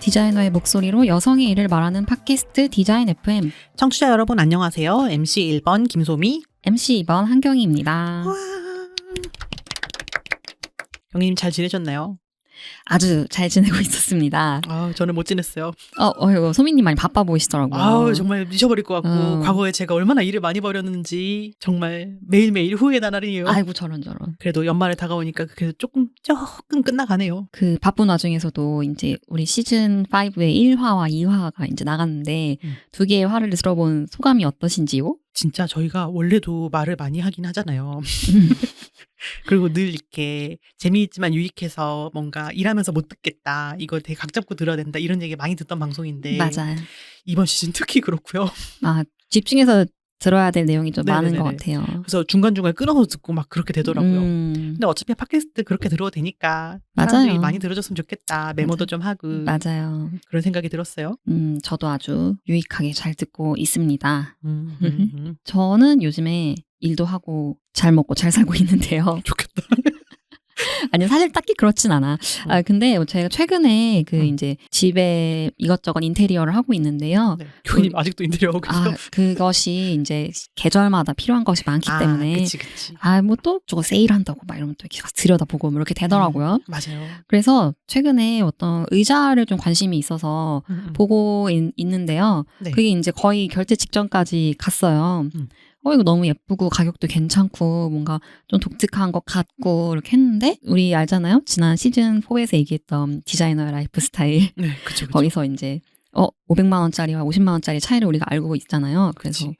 디자이너의 목소리로 여성의 일을 말하는 팟캐스트 디자인 FM. 청취자 여러분 안녕하세요. MC 1번 김소미, MC 2번 한경희입니다. 경희님 잘 지내셨나요? 아주 잘 지내고 있었습니다. 저는 못 지냈어요. 소민님 많이 바빠 보이시더라고요. 정말 미쳐버릴 것 같고 과거에 제가 얼마나 일을 많이 벌였는지 정말 매일매일 후회의 나날이에요. 아이고 저런. 그래도 연말에 다가오니까 그래도 조금 끝나가네요. 그 바쁜 와중에서도 이제 우리 시즌 5의 1화와 2화가 이제 나갔는데 두 개의 화를 들어본 소감이 어떠신지요? 진짜 저희가 원래도 말을 많이 하긴 하잖아요. 그리고 늘 이렇게 재미있지만 유익해서 뭔가 일하면서 못 듣겠다, 이걸 되게 각 잡고 들어야 된다, 이런 얘기 많이 듣던 방송인데 맞아요. 이번 시즌 특히 그렇고요. 집중해서 들어야 될 내용이 좀 많은 네네네네. 것 같아요. 그래서 중간중간에 끊어서 듣고 막 그렇게 되더라고요. 근데 어차피 팟캐스트 그렇게 들어도 되니까 사람들이 맞아요. 많이 들어줬으면 좋겠다, 메모도 좀 하고 맞아요. 그런 생각이 들었어요. 저도 아주 유익하게 잘 듣고 있습니다. 음. 저는 요즘에 일도 하고 잘 먹고 잘 살고 있는데요. 좋겠다. 아니 사실 딱히 그렇진 않아. 근데 제가 최근에 이제 집에 이것저것 인테리어를 하고 있는데요. 네. 교수님 아직도 인테리어 하고 계세요? 그것이 이제 계절마다 필요한 것이 많기 때문에 그치. 뭐 또 저거 세일한다고 막 이러면 또 이렇게 들여다보고 뭐 이렇게 되더라고요. 맞아요. 그래서 최근에 어떤 의자를 좀 관심이 있어서 보고 있는데요. 네. 그게 이제 거의 결제 직전까지 갔어요. 이거 너무 예쁘고 가격도 괜찮고 뭔가 좀 독특한 것 같고 이렇게 했는데, 우리 알잖아요. 지난 시즌 4에서 얘기했던 디자이너의 라이프 스타일. 네, 그쵸. 거기서 이제 500만 원짜리와 50만 원짜리 차이를 우리가 알고 있잖아요. 그래서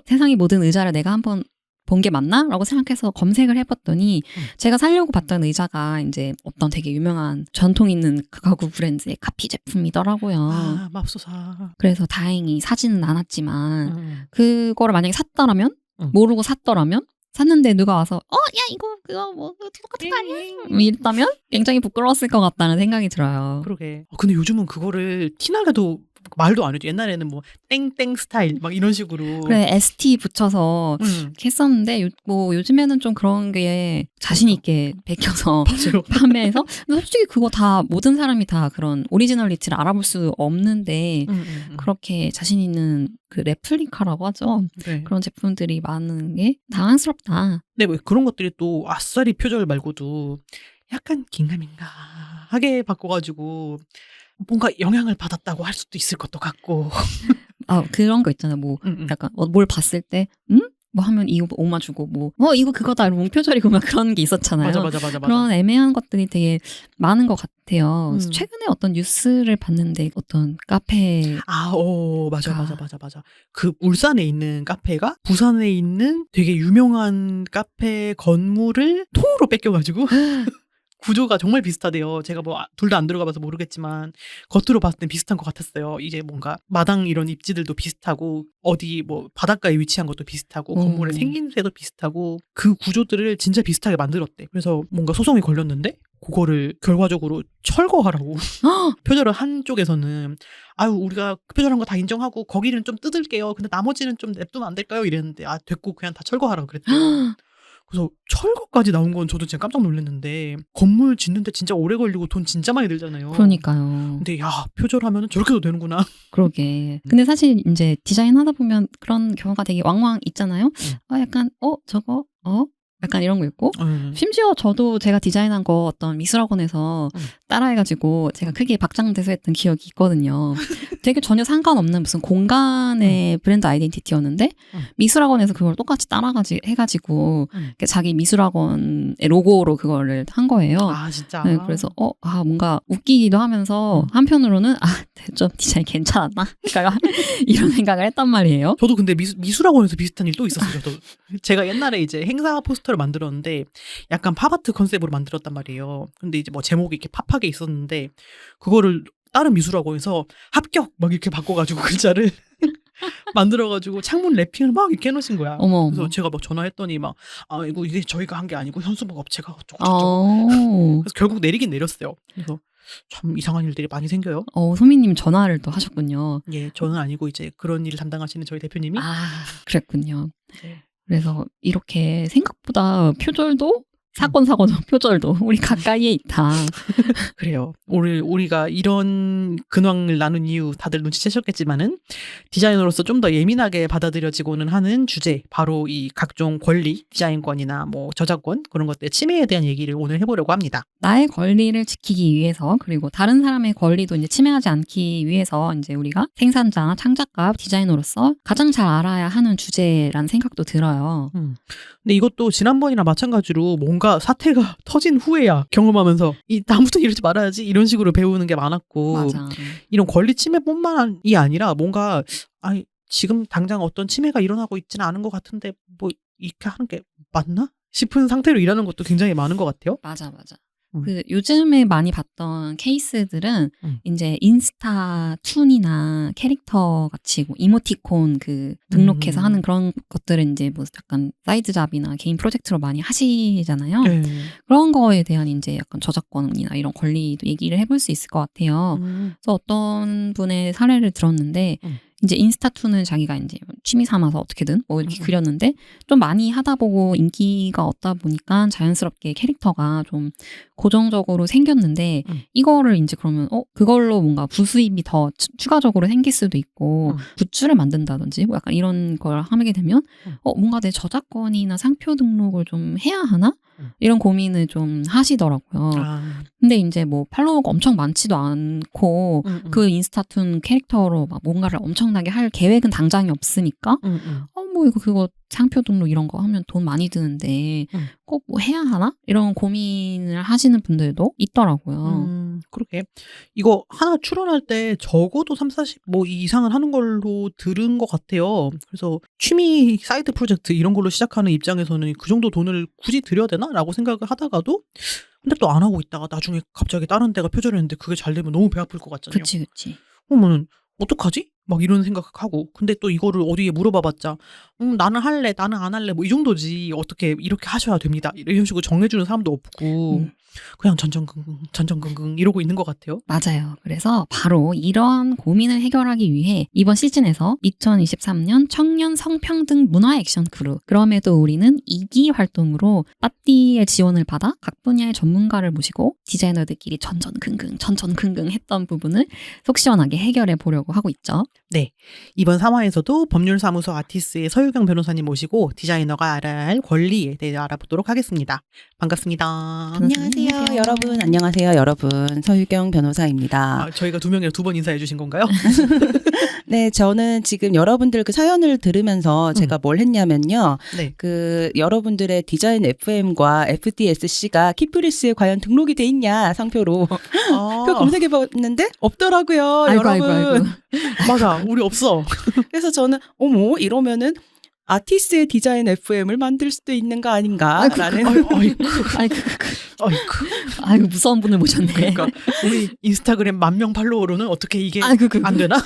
세상의 모든 의자를 내가 한번 본 게 맞나? 라고 생각해서 검색을 해봤더니 제가 사려고 봤던 의자가 이제 어떤 되게 유명한 전통 있는 가구 브랜드의 카피 제품이더라고요. 맙소사. 그래서 다행히 사지는 않았지만 그거를 만약에 샀더라면, 모르고 샀더라면, 샀는데 누가 와서 야 그거 뭐 똑같은 거 아니야? 이랬다면 굉장히 부끄러웠을 것 같다는 생각이 들어요. 그러게. 근데 요즘은 그거를 티나게도 말도 안 해줘. 옛날에는 뭐 땡땡 스타일 막 이런 식으로. 그래, ST 붙여서 이렇게 했었는데 요즘에는 좀 그런 게 자신 있게 베껴서 판매해서. 근데 솔직히 그거 다 모든 사람이 다 그런 오리지널리티를 알아볼 수 없는데 그렇게 자신 있는 그 레플리카라고 하죠. 네. 그런 제품들이 많은 게 당황스럽다. 네, 뭐 그런 것들이 또 아싸리 표절 말고도 약간 긴가민가 하게 바꿔가지고 뭔가 영향을 받았다고 할 수도 있을 것도 같고. 그런 거 있잖아요. 뭐 약간 뭘 봤을 때 뭐 하면 이거 오마 주고 뭐 이거 그거다 이러면 표절이고 막 그런 게 있었잖아요. 맞아. 그런 애매한 것들이 되게 많은 것 같아요. 그래서 최근에 어떤 뉴스를 봤는데 어떤 카페 맞아. 그 울산에 있는 카페가 부산에 있는 되게 유명한 카페 건물을 통으로 뺏겨가지고 구조가 정말 비슷하대요. 제가 뭐 둘 다 안 들어가봐서 모르겠지만 겉으로 봤을 땐 비슷한 것 같았어요. 이제 뭔가 마당 이런 입지들도 비슷하고 어디 뭐 바닷가에 위치한 것도 비슷하고 건물의 생김새도 비슷하고 그 구조들을 진짜 비슷하게 만들었대. 그래서 뭔가 소송이 걸렸는데 그거를 결과적으로 철거하라고. 표절을 한 쪽에서는 우리가 표절한 거 다 인정하고 거기는 좀 뜯을게요. 근데 나머지는 좀 냅두면 안 될까요? 이랬는데 됐고 그냥 다 철거하라고 그랬대요. 그래서 철거까지 나온 건 저도 진짜 깜짝 놀랐는데, 건물 짓는데 진짜 오래 걸리고 돈 진짜 많이 들잖아요. 그러니까요. 근데 표절하면 저렇게도 되는구나. 그러게. 근데 사실 이제 디자인 하다 보면 그런 경우가 되게 왕왕 있잖아요. 약간 저거 약간 이런 거 있고 심지어 저도 제가 디자인한 거 어떤 미술학원에서 따라해가지고 제가 크게 박장대소 했던 기억이 있거든요. 되게 전혀 상관없는 무슨 공간의 브랜드 아이덴티티였는데 미술학원에서 그걸 똑같이 해가지고 자기 미술학원의 로고로 그거를 한 거예요. 아 진짜. 네, 그래서 뭔가 웃기기도 하면서 한편으로는 좀 디자인 괜찮았나? 그러니까 이런 생각을 했단 말이에요. 저도 근데 미술학원에서 비슷한 일 또 있었어요. 저도. 제가 옛날에 이제 행사 포스터를 만들었는데 약간 팝아트 컨셉으로 만들었단 말이에요. 근데 이제 뭐 제목이 이렇게 팝하게 있었는데 그거를 다른 미술학원에서 합격 막 이렇게 바꿔가지고 글자를 만들어가지고 창문 랩핑을 막 이렇게 해놓으신 거야. 어머. 그래서 제가 막 전화했더니 막 이게 저희가 한 게 아니고 현수막 업체가 어쩌고. 그래서 결국 내리긴 내렸어요. 그래서 참 이상한 일들이 많이 생겨요. 소미님 전화를 또 하셨군요. 예, 저는 아니고 이제 그런 일을 담당하시는 저희 대표님이. 그랬군요. 네. 그래서 이렇게 생각보다 표절도 사건도 표절도 우리 가까이에 있다. 그래요. 우리가 이런 근황을 나눈 이유 다들 눈치채셨겠지만은 디자이너로서 좀 더 예민하게 받아들여지고는 하는 주제, 바로 이 각종 권리, 디자인권이나 뭐 저작권 그런 것들의 침해에 대한 얘기를 오늘 해보려고 합니다. 나의 권리를 지키기 위해서, 그리고 다른 사람의 권리도 이제 침해하지 않기 위해서 이제 우리가 생산자, 창작가, 디자이너로서 가장 잘 알아야 하는 주제라는 생각도 들어요. 근데 이것도 지난번이랑 마찬가지로 뭔가 사태가 터진 후에야 경험하면서 다음부터 이러지 말아야지 이런 식으로 배우는 게 많았고, 맞아. 이런 권리 침해뿐만이 아니라 뭔가 지금 당장 어떤 침해가 일어나고 있지는 않은 것 같은데 뭐 이렇게 하는 게 맞나 싶은 상태로 일하는 것도 굉장히 많은 것 같아요. 맞아. 그 요즘에 많이 봤던 케이스들은 이제 인스타 툰이나 캐릭터 같이 이모티콘 그 등록해서 하는 그런 것들은 이제 뭐 약간 사이드 잡이나 개인 프로젝트로 많이 하시잖아요. 네. 그런 거에 대한 이제 약간 저작권이나 이런 권리도 얘기를 해볼 수 있을 것 같아요. 그래서 어떤 분의 사례를 들었는데 이제 인스타툰은 자기가 이제 취미 삼아서 어떻게든 뭐 이렇게 그렸는데 좀 많이 하다 보고 인기가 없다 보니까 자연스럽게 캐릭터가 좀 고정적으로 생겼는데 이거를 이제 그러면 그걸로 뭔가 부수입이 더 추가적으로 생길 수도 있고 굿즈를 만든다든지 뭐 약간 이런 걸 하게 되면 뭔가 내 저작권이나 상표 등록을 좀 해야 하나? 이런 고민을 좀 하시더라고요. 근데 이제 뭐 팔로워가 엄청 많지도 않고 그 인스타툰 캐릭터로 막 뭔가를 엄청나게 할 계획은 당장이 없으니까 뭐 그거 상표 등록 이런 거 하면 돈 많이 드는데 꼭 뭐 해야 하나? 이런 고민을 하시는 분들도 있더라고요. 그러게. 이거 하나 출원할 때 적어도 30, 40 뭐 이상은 하는 걸로 들은 것 같아요. 그래서 취미 사이드 프로젝트 이런 걸로 시작하는 입장에서는 그 정도 돈을 굳이 들여야 되나? 라고 생각을 하다가도 근데 또 안 하고 있다가 나중에 갑자기 다른 데가 표절했는데 그게 잘 되면 너무 배 아플 것 같잖아요. 그치. 그러면 어떡하지? 막 이런 생각하고, 근데 또 이거를 어디에 물어봐봤자 나는 할래, 나는 안 할래 뭐 이 정도지 어떻게 이렇게 하셔야 됩니다 이런 식으로 정해주는 사람도 없고 그냥 전전긍긍 이러고 있는 것 같아요. 맞아요. 그래서 바로 이러한 고민을 해결하기 위해 이번 시즌에서 2023년 청년 성평등 문화 액션 크루, 그럼에도 우리는 2기 활동으로 빠띠의 지원을 받아 각 분야의 전문가를 모시고 디자이너들끼리 전전긍긍 했던 부분을 속 시원하게 해결해 보려고 하고 있죠. 네, 이번 3화에서도 법률사무소 아티스의 서유경 변호사님 모시고 디자이너가 알아야 할 권리에 대해 알아보도록 하겠습니다. 반갑습니다. 안녕하세요, 여러분. 안녕하세요, 여러분. 서유경 변호사입니다. 저희가 두 명이라 두 번 인사해 주신 건가요? 네, 저는 지금 여러분들 그 사연을 들으면서 제가 뭘 했냐면요. 네. 그 여러분들의 디자인 FM과 FDSC가 키프리스에 과연 등록이 돼 있냐, 상표로. 그거 검색해봤는데 없더라고요, 여러분. 아이고. 맞아, 우리 없어. 그래서 저는 어머 이러면은 아티스트의 디자인 FM을 만들 수도 있는 거 아닌가라는. 아이고 무서운 분을 모셨네. 그러니까 우리 인스타그램 10,000명 팔로워로는 어떻게 이게 안 되나?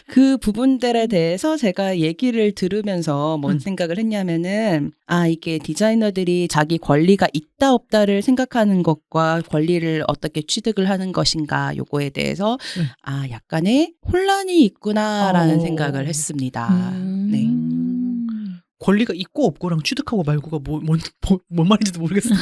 그 부분들에 대해서 제가 얘기를 들으면서 뭔 생각을 했냐면은 이게 디자이너들이 자기 권리가 있다 없다를 생각하는 것과 권리를 어떻게 취득을 하는 것인가 요거에 대해서 약간의 혼란이 있구나라는 생각을 했습니다. 네. 권리가 있고 없고랑 취득하고 말고가 뭔 말인지도 모르겠어요.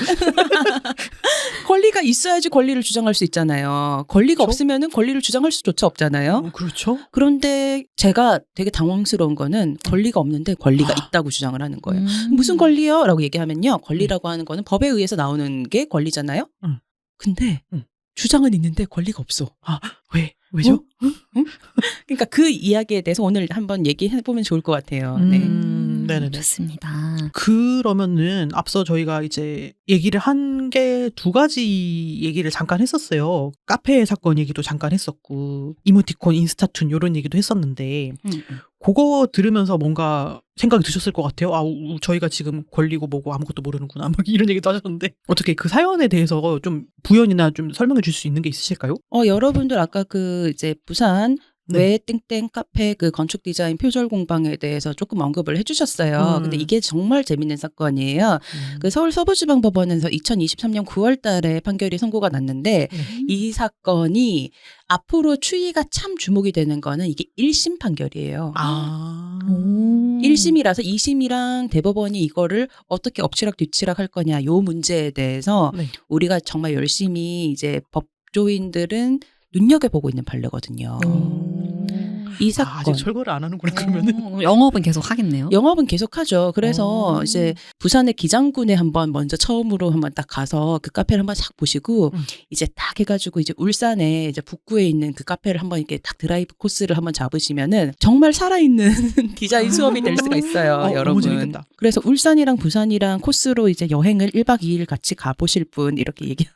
권리가 있어야지 권리를 주장할 수 있잖아요. 권리가 그렇죠? 없으면은 권리를 주장할 수조차 없잖아요. 그렇죠. 그런데 제가 되게 당황스러운 거는 권리가 없는데 권리가 있다고 주장을 하는 거예요. 무슨 권리요? 라고 얘기하면요. 권리라고 하는 거는 법에 의해서 나오는 게 권리잖아요. 근데 주장은 있는데 권리가 없어. 왜죠? 그러니까 그 이야기에 대해서 오늘 한번 얘기해보면 좋을 것 같아요. 네. 네네네. 좋습니다. 그러면은 앞서 저희가 이제 얘기를 한 게 2가지 얘기를 잠깐 했었어요. 카페 사건 얘기도 잠깐 했었고 이모티콘, 인스타툰 이런 얘기도 했었는데 그거 들으면서 뭔가 생각이 드셨을 것 같아요. 저희가 지금 권리고 뭐고 아무것도 모르는구나. 막 이런 얘기도 하셨는데 어떻게 그 사연에 대해서 좀 부연이나 좀 설명해 줄 수 있는 게 있으실까요? 여러분들 아까 그 이제 부산 네. 외 땡땡 카페 그 건축 디자인 표절 공방에 대해서 조금 언급을 해주셨어요. 근데 이게 정말 재밌는 사건이에요. 그 서울 서부지방법원에서 2023년 9월 달에 판결이 선고가 났는데 이 사건이 앞으로 추이가 참 주목이 되는 거는 이게 1심 판결이에요. 1심이라서 2심이랑 대법원이 이거를 어떻게 엎치락 뒤치락 할 거냐 요 문제에 대해서 네. 우리가 정말 열심히 이제 법조인들은 눈여겨보고 있는 판례거든요. 이 사건. 아직 철거를 안 하는구나 그러면은. 영업은 계속 하겠네요. 영업은 계속하죠. 그래서 이제 부산의 기장군에 한번 먼저 처음으로 한번 딱 가서 그 카페를 한번 싹 보시고 이제 딱 해가지고 이제 울산에 이제 북구에 있는 그 카페를 한번 이렇게 딱 드라이브 코스를 한번 잡으시면은 정말 살아있는 디자인 수업이 될 수가 있어요, 여러분. 너무 재밌겠다. 그래서 울산이랑 부산이랑 코스로 이제 여행을 1박 2일 같이 가보실 분 이렇게 얘기.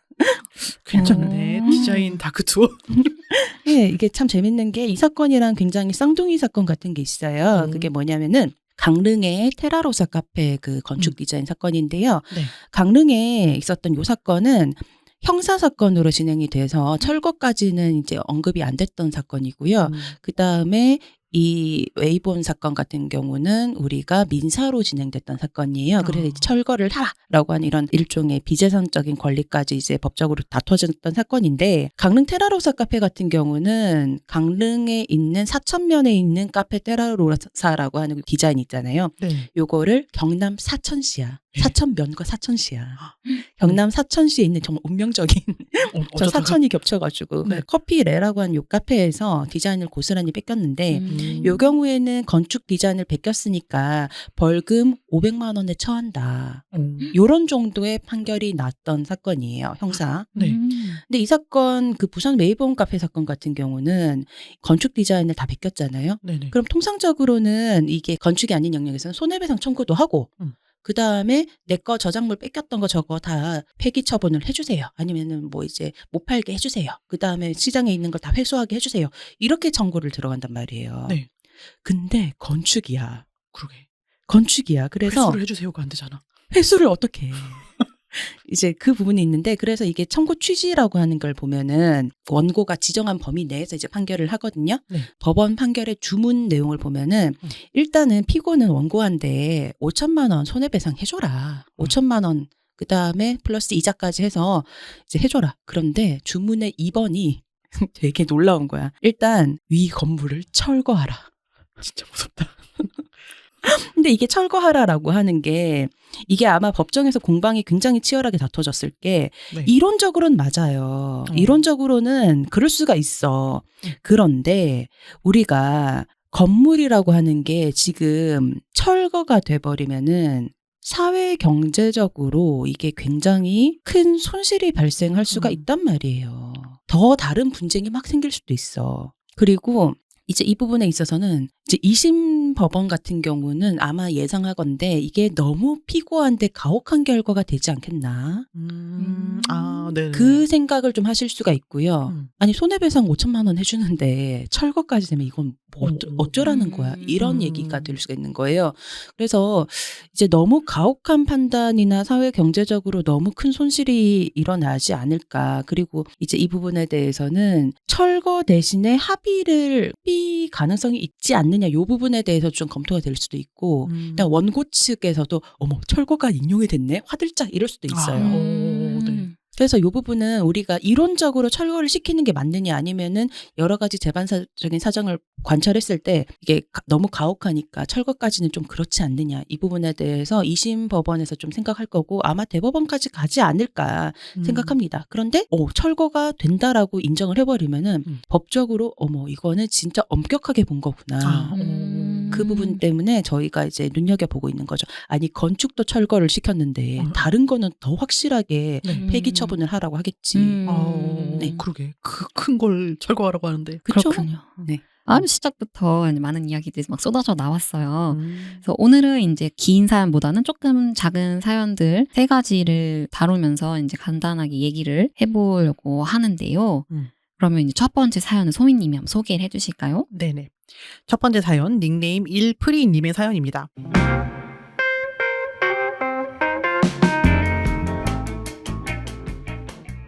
괜찮네. 디자인 다크 투어. 예, 이게 참 재밌는 게 이 사건이랑 굉장히 쌍둥이 사건 같은 게 있어요. 그게 뭐냐면은 강릉의 테라로사 카페 그 건축 디자인 사건인데요. 네. 강릉에 있었던 이 사건은 형사 사건으로 진행이 돼서 철거까지는 이제 언급이 안 됐던 사건이고요. 그 다음에 이 웨이본 사건 같은 경우는 우리가 민사로 진행됐던 사건이에요. 그래서 이제 철거를 하라라고 하는 이런 일종의 비재산적인 권리까지 이제 법적으로 다퉈졌던 사건인데 강릉 테라로사 카페 같은 경우는 강릉에 있는 사천면에 있는 카페 테라로사라고 하는 디자인 있잖아요. 네. 요거를 경남 사천시야. 네. 사천면과 사천시야. 경남 사천시에 있는 정말 운명적인 저 사천이 겹쳐가지고 네. 커피레라고 하는 요 카페에서 디자인을 고스란히 뺏겼는데 요 경우에는 건축 디자인을 베꼈으니까 벌금 500만 원에 처한다. 요런 정도의 판결이 났던 사건이에요. 형사. 네. 근데 이 사건 그 부산 웨이본 카페 사건 같은 경우는 건축 디자인을 다 베꼈잖아요. 네네. 그럼 통상적으로는 이게 건축이 아닌 영역에서는 손해배상 청구도 하고 그 다음에 내 거 저작물 뺏겼던 거 저거 다 폐기 처분을 해주세요. 아니면은 뭐 이제 못 팔게 해주세요. 그 다음에 시장에 있는 걸 다 회수하게 해주세요. 이렇게 청구를 들어간단 말이에요. 네. 근데 건축이야. 그러게. 건축이야. 그래서 회수를 해주세요가 안 되잖아. 회수를 어떻게 해. 이제 그 부분이 있는데 그래서 이게 청구 취지라고 하는 걸 보면은 원고가 지정한 범위 내에서 이제 판결을 하거든요. 네. 법원 판결의 주문 내용을 보면은 일단은 피고는 원고한테 5천만 원 손해배상 해줘라. 5천만 원 그 다음에 플러스 이자까지 해서 이제 해줘라. 그런데 주문의 2번이 되게 놀라운 거야. 일단 위 건물을 철거하라. 진짜 무섭다. 근데 이게 철거하라라고 하는 게 이게 아마 법정에서 공방이 굉장히 치열하게 다퉈졌을 게 네. 이론적으로는 맞아요. 이론적으로는 그럴 수가 있어. 그런데 우리가 건물이라고 하는 게 지금 철거가 돼버리면은 사회 경제적으로 이게 굉장히 큰 손실이 발생할 수가 있단 말이에요. 더 다른 분쟁이 막 생길 수도 있어. 그리고 이제 이 부분에 있어서는 이제 2심 법원 같은 경우는 아마 예상하건대 이게 너무 피고한데 가혹한 결과가 되지 않겠나. 네. 그 생각을 좀 하실 수가 있고요. 아니 손해배상 5천만 원 해주는데 철거까지 되면 이건 뭐 어쩌라는 거야. 이런 얘기가 될 수가 있는 거예요. 그래서 이제 너무 가혹한 판단이나 사회 경제적으로 너무 큰 손실이 일어나지 않을까. 그리고 이제 이 부분에 대해서는 철거 대신에 합의 가능성이 있지 않느냐. 이 부분에 대해서 좀 검토가 될 수도 있고 그냥 원고 측에서도 어머 철거가 인용이 됐네. 화들짝 이럴 수도 있어요. 네. 그래서 이 부분은 우리가 이론적으로 철거를 시키는 게 맞느냐 아니면은 여러 가지 재반사적인 사정을 관찰했을 때 이게 너무 가혹하니까 철거까지는 좀 그렇지 않느냐 이 부분에 대해서 2심 법원에서 좀 생각할 거고 아마 대법원까지 가지 않을까 생각합니다. 그런데 철거가 된다라고 인정을 해버리면은 법적으로 이거는 진짜 엄격하게 본 거구나. 그 부분 때문에 저희가 이제 눈여겨보고 있는 거죠. 아니 건축도 철거를 시켰는데 다른 거는 더 확실하게 네. 폐기 처분을 하라고 하겠지. 네. 그러게 그 큰 걸 철거하라고 하는데. 그쵸? 그렇군요. 네. 아주 시작부터 이제 많은 이야기들이 막 쏟아져 나왔어요. 그래서 오늘은 이제 긴 사연보다는 조금 작은 사연들 3가지를 다루면서 이제 간단하게 얘기를 해보려고 하는데요. 그러면 이제 첫 번째 사연은 소민님이 한번 소개를 해주실까요? 네네. 첫 번째 사연 닉네임 일프리님의 사연입니다.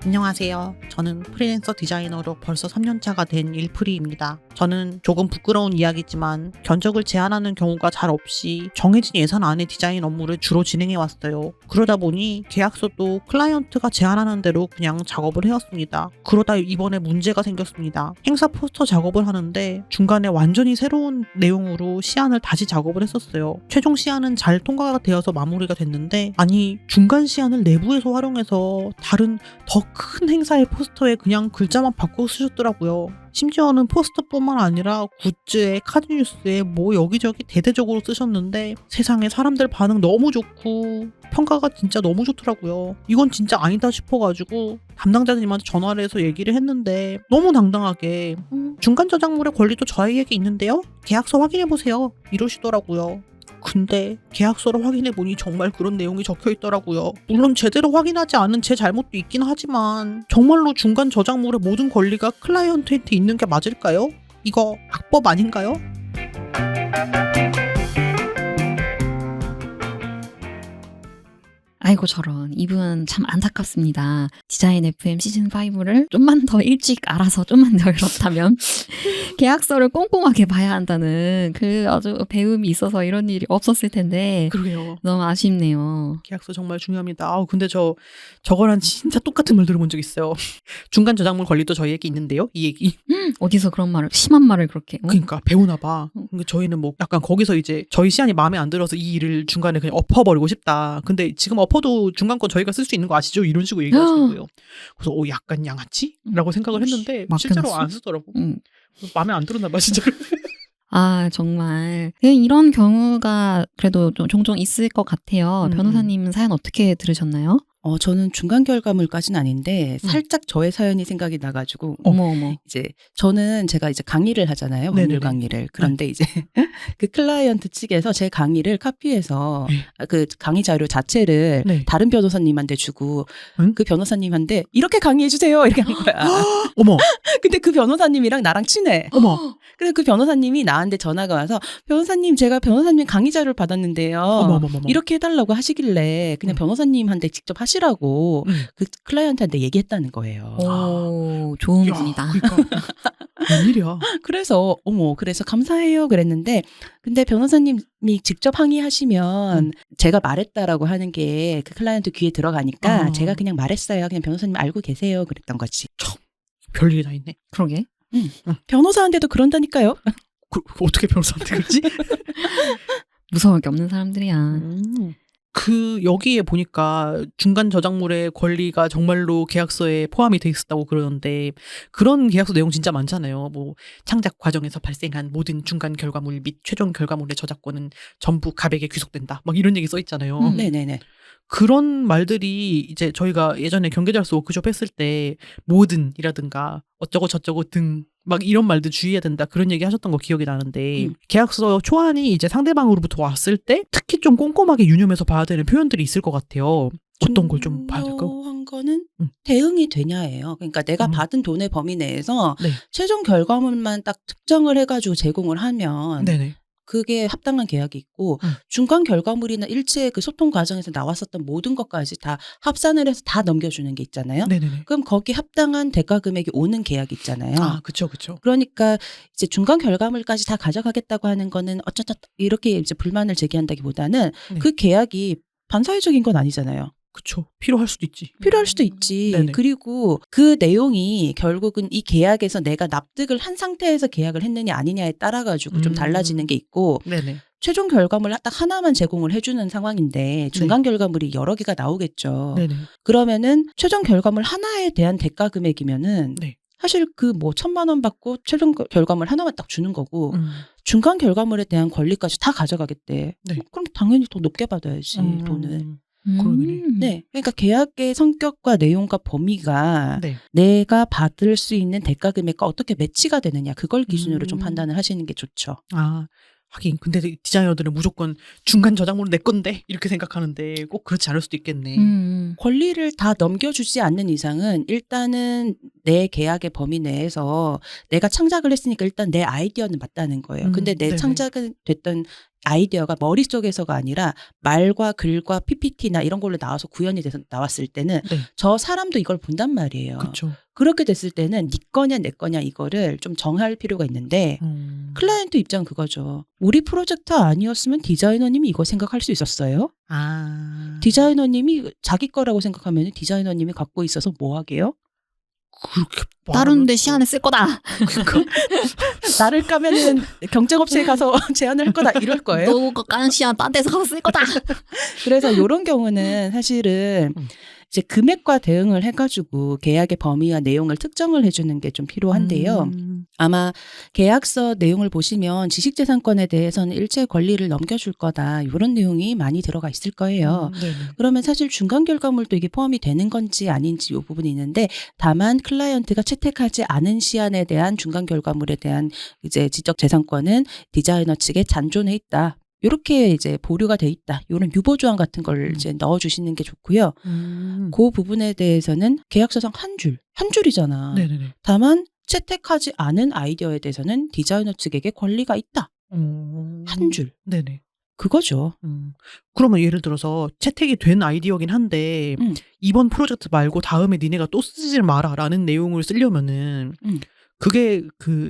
안녕하세요. 저는 프리랜서 디자이너로 벌써 3년차가 된 일프리입니다. 저는 조금 부끄러운 이야기지만 견적을 제한하는 경우가 잘 없이 정해진 예산 안에 디자인 업무를 주로 진행해왔어요. 그러다 보니 계약서도 클라이언트가 제안하는 대로 그냥 작업을 해왔습니다. 그러다 이번에 문제가 생겼습니다. 행사 포스터 작업을 하는데 중간에 완전히 새로운 내용으로 시안을 다시 작업을 했었어요. 최종 시안은 잘 통과가 되어서 마무리가 됐는데 아니 중간 시안을 내부에서 활용해서 다른 더 큰 행사의 포스터에 그냥 글자만 바꿔 쓰셨더라고요. 심지어는 포스터뿐만 아니라 굿즈에 카드뉴스에 뭐 여기저기 대대적으로 쓰셨는데 세상에 사람들 반응 너무 좋고 평가가 진짜 너무 좋더라고요. 이건 진짜 아니다 싶어가지고 담당자님한테 전화를 해서 얘기를 했는데 너무 당당하게 중간 저작물의 권리도 저희에게 있는데요? 계약서 확인해보세요. 이러시더라고요. 근데 계약서를 확인해보니 정말 그런 내용이 적혀있더라고요. 물론 제대로 확인하지 않은 제 잘못도 있긴 하지만 정말로 중간 저작물의 모든 권리가 클라이언트한테 있는 게 맞을까요? 이거 악법 아닌가요? 아이고 저런 이분 참 안타깝습니다. 디자인 FM 시즌5를 좀만 더 일찍 알아서 좀만 더 이렇다면 계약서를 꼼꼼하게 봐야 한다는 그 아주 배움이 있어서 이런 일이 없었을 텐데 그러게요. 너무 아쉽네요. 계약서 정말 중요합니다. 근데 저거랑 진짜 똑같은 말 들어본 적 있어요. 중간 저작물 권리도 저희에게 있는데요. 이 얘기. 어디서 그런 말을 심한 말을 그렇게 그러니까 배우나 봐. 그러니까 저희는 뭐 약간 거기서 이제 저희 시안이 마음에 안 들어서 이 일을 중간에 그냥 엎어버리고 싶다. 근데 지금 엎어도 중간 건 저희가 쓸 수 있는 거 아시죠? 이런 식으로 얘기하시는 거예요. 그래서 약간 양아치? 라고 생각을 했는데 실제로 맡겨놨어? 안 쓰더라고. 마음에 안 들었나 봐 진짜로. 아 정말 이런 경우가 그래도 좀 종종 있을 것 같아요. 변호사님은 사연 어떻게 들으셨나요? 저는 중간 결과물까지는 아닌데 살짝 저의 사연이 생각이 나가지고 어머. 이제 제가 이제 강의를 하잖아요. 법률 네네네. 강의를. 그런데 이제 그 클라이언트 측에서 제 강의를 카피해서 그 강의 자료 자체를 네. 다른 변호사님한테 주고 응? 그 변호사님한테 이렇게 강의해 주세요. 이렇게 한 거야. 어머, 근데 그 변호사님이랑 나랑 친해. 어머, 그래서 그 변호사님이 나한테 전화가 와서 변호사님 제가 변호사님 강의 자료를 받았는데요. 어머. 이렇게 해달라고 하시길래 그냥 변호사님한테 직접 하시라고 그 클라이언트한테 얘기했다는 거예요. 오, 좋은 분이다. 그러니까 웬일이야. 그래서 그래서 감사해요 그랬는데 근데 변호사님이 직접 항의하시면 제가 말했다라고 하는 게 그 클라이언트 귀에 들어가니까 제가 그냥 말했어요. 그냥 변호사님 알고 계세요. 그랬던 거지. 별일이 다 있네. 그러게. 변호사한테도 그런다니까요. 어떻게 변호사한테 그러지? 무서울 게 없는 사람들이야. 여기에 보니까 중간 저작물의 권리가 정말로 계약서에 포함이 돼 있었다고 그러는데 그런 계약서 내용 진짜 많잖아요. 뭐 창작 과정에서 발생한 모든 중간 결과물 및 최종 결과물의 저작권은 전부 갑에게 귀속된다. 막 이런 얘기 써 있잖아요. 네네네. 그런 말들이 이제 저희가 예전에 경계자로서 워크숍 했을 때 모든이라든가 어쩌고 저쩌고 등 막 이런 말들 주의해야 된다 그런 얘기 하셨던 거 기억이 나는데 계약서 초안이 이제 상대방으로부터 왔을 때 특히 좀 꼼꼼하게 유념해서 봐야 되는 표현들이 있을 것 같아요. 어떤 걸 좀 봐야 될까요? 중요한 거는 대응이 되냐예요. 그러니까 내가 받은 돈의 범위 내에서 네. 최종 결과물만 딱 특정을 해가지고 제공을 하면 네네. 그게 합당한 계약이 있고 중간 결과물이나 일체 그 소통 과정에서 나왔었던 모든 것까지 다 합산을 해서 다 넘겨주는 게 있잖아요. 네네네. 그럼 거기 합당한 대가 금액이 오는 계약이 있잖아요. 아, 그쵸. 그러니까 이제 중간 결과물까지 다 가져가겠다고 하는 거는 어쩌다 이렇게 이제 불만을 제기한다기보다는 그 계약이 반사회적인 건 아니잖아요. 그쵸. 필요할 수도 있지. 필요할 수도 있지. 네네. 그리고 그 내용이 결국은 이 계약에서 내가 납득을 한 상태에서 계약을 했느냐 아니냐에 따라 가지고 좀 달라지는 게 있고 네네. 최종 결과물 딱 하나만 제공을 해주는 상황인데 중간 결과물이 여러 개가 나오겠죠. 네네. 그러면은 최종 결과물 하나에 대한 대가 금액이면은 네. 사실 그 뭐 1,000만 원 받고 최종 결과물 하나만 딱 주는 거고 중간 결과물에 대한 권리까지 다 가져가겠대. 네. 그럼 당연히 더 높게 받아야지 돈을. 그러네. 네, 그러니까 계약의 성격과 내용과 범위가 네. 내가 받을 수 있는 대가 금액과 어떻게 매치가 되느냐 그걸 기준으로 좀 음. 판단을 하시는 게 좋죠. 아, 하긴 근데 디자이너들은 무조건 중간 저작물은 내 건데 이렇게 생각하는데 꼭 그렇지 않을 수도 있겠네. 권리를 다 넘겨주지 않는 이상은 일단은 내 계약의 범위 내에서 내가 창작을 했으니까 일단 내 아이디어는 맞다는 거예요. 근데 내 네네. 창작은 됐던 아이디어가 머릿속에서가 아니라 말과 글과 PPT나 이런 걸로 나와서 구현이 돼서 나왔을 때는 네. 저 사람도 이걸 본단 말이에요. 그렇죠. 그렇게 됐을 때는 네 거냐 내 거냐 이거를 좀 정할 필요가 있는데 클라이언트 입장은 그거죠. 우리 프로젝트 아니었으면 디자이너님이 이거 생각할 수 있었어요? 아. 디자이너님이 자기 거라고 생각하면 디자이너님이 갖고 있어서 뭐 하게요? 그렇게 다른 데 시안에 쓸 거다. 그러니까 나를 까면은 경쟁업체에 가서 제안을 할 거다 이럴 거예요. 너가 까는 시안 딴 데서 가서 쓸 거다. 그래서 이런 경우는 사실은 이제 금액과 대응을 해가지고 계약의 범위와 내용을 특정을 해주는 게 좀 필요한데요. 아마 계약서 내용을 보시면 지식재산권에 대해서는 일체 권리를 넘겨줄 거다 이런 내용이 많이 들어가 있을 거예요. 네네. 그러면 사실 중간 결과물도 이게 포함이 되는 건지 아닌지 이 부분이 있는데 다만 클라이언트가 채택하지 않은 시안에 대한 중간 결과물에 대한 이제 지적재산권은 디자이너 측에 잔존해 있다. 이렇게 이제 보류가 돼 있다. 이런 유보 조항 같은 걸 이제 넣어주시는 게 좋고요. 그 부분에 대해서는 계약서상 한 줄이잖아. 네네네. 다만 채택하지 않은 아이디어에 대해서는 디자이너 측에게 권리가 있다. 한 줄. 네네. 그거죠. 그러면 예를 들어서 채택이 된 아이디어긴 한데 이번 프로젝트 말고 다음에 니네가 또 쓰지 마라라는 내용을 쓰려면은 그게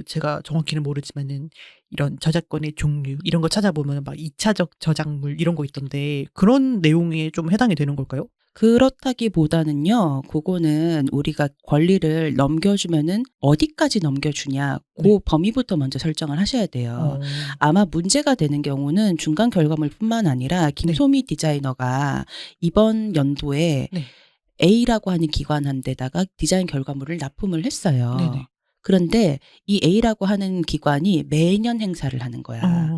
제가 정확히는 모르지만은 이런 저작권의 종류 이런 거 찾아보면 막 2차적 저작물 이런 거 있던데 그런 내용에 좀 해당이 되는 걸까요? 그렇다기보다는요. 그거는 우리가 권리를 넘겨주면은 어디까지 넘겨주냐. 그 네. 범위부터 먼저 설정을 하셔야 돼요. 아마 문제가 되는 경우는 중간 결과물뿐만 아니라 김소미 디자이너가 이번 연도에 네. A라고 하는 기관한테다가 디자인 결과물을 납품을 했어요. 네네. 그런데 이 A라고 하는 기관이 매년 행사를 하는 거야.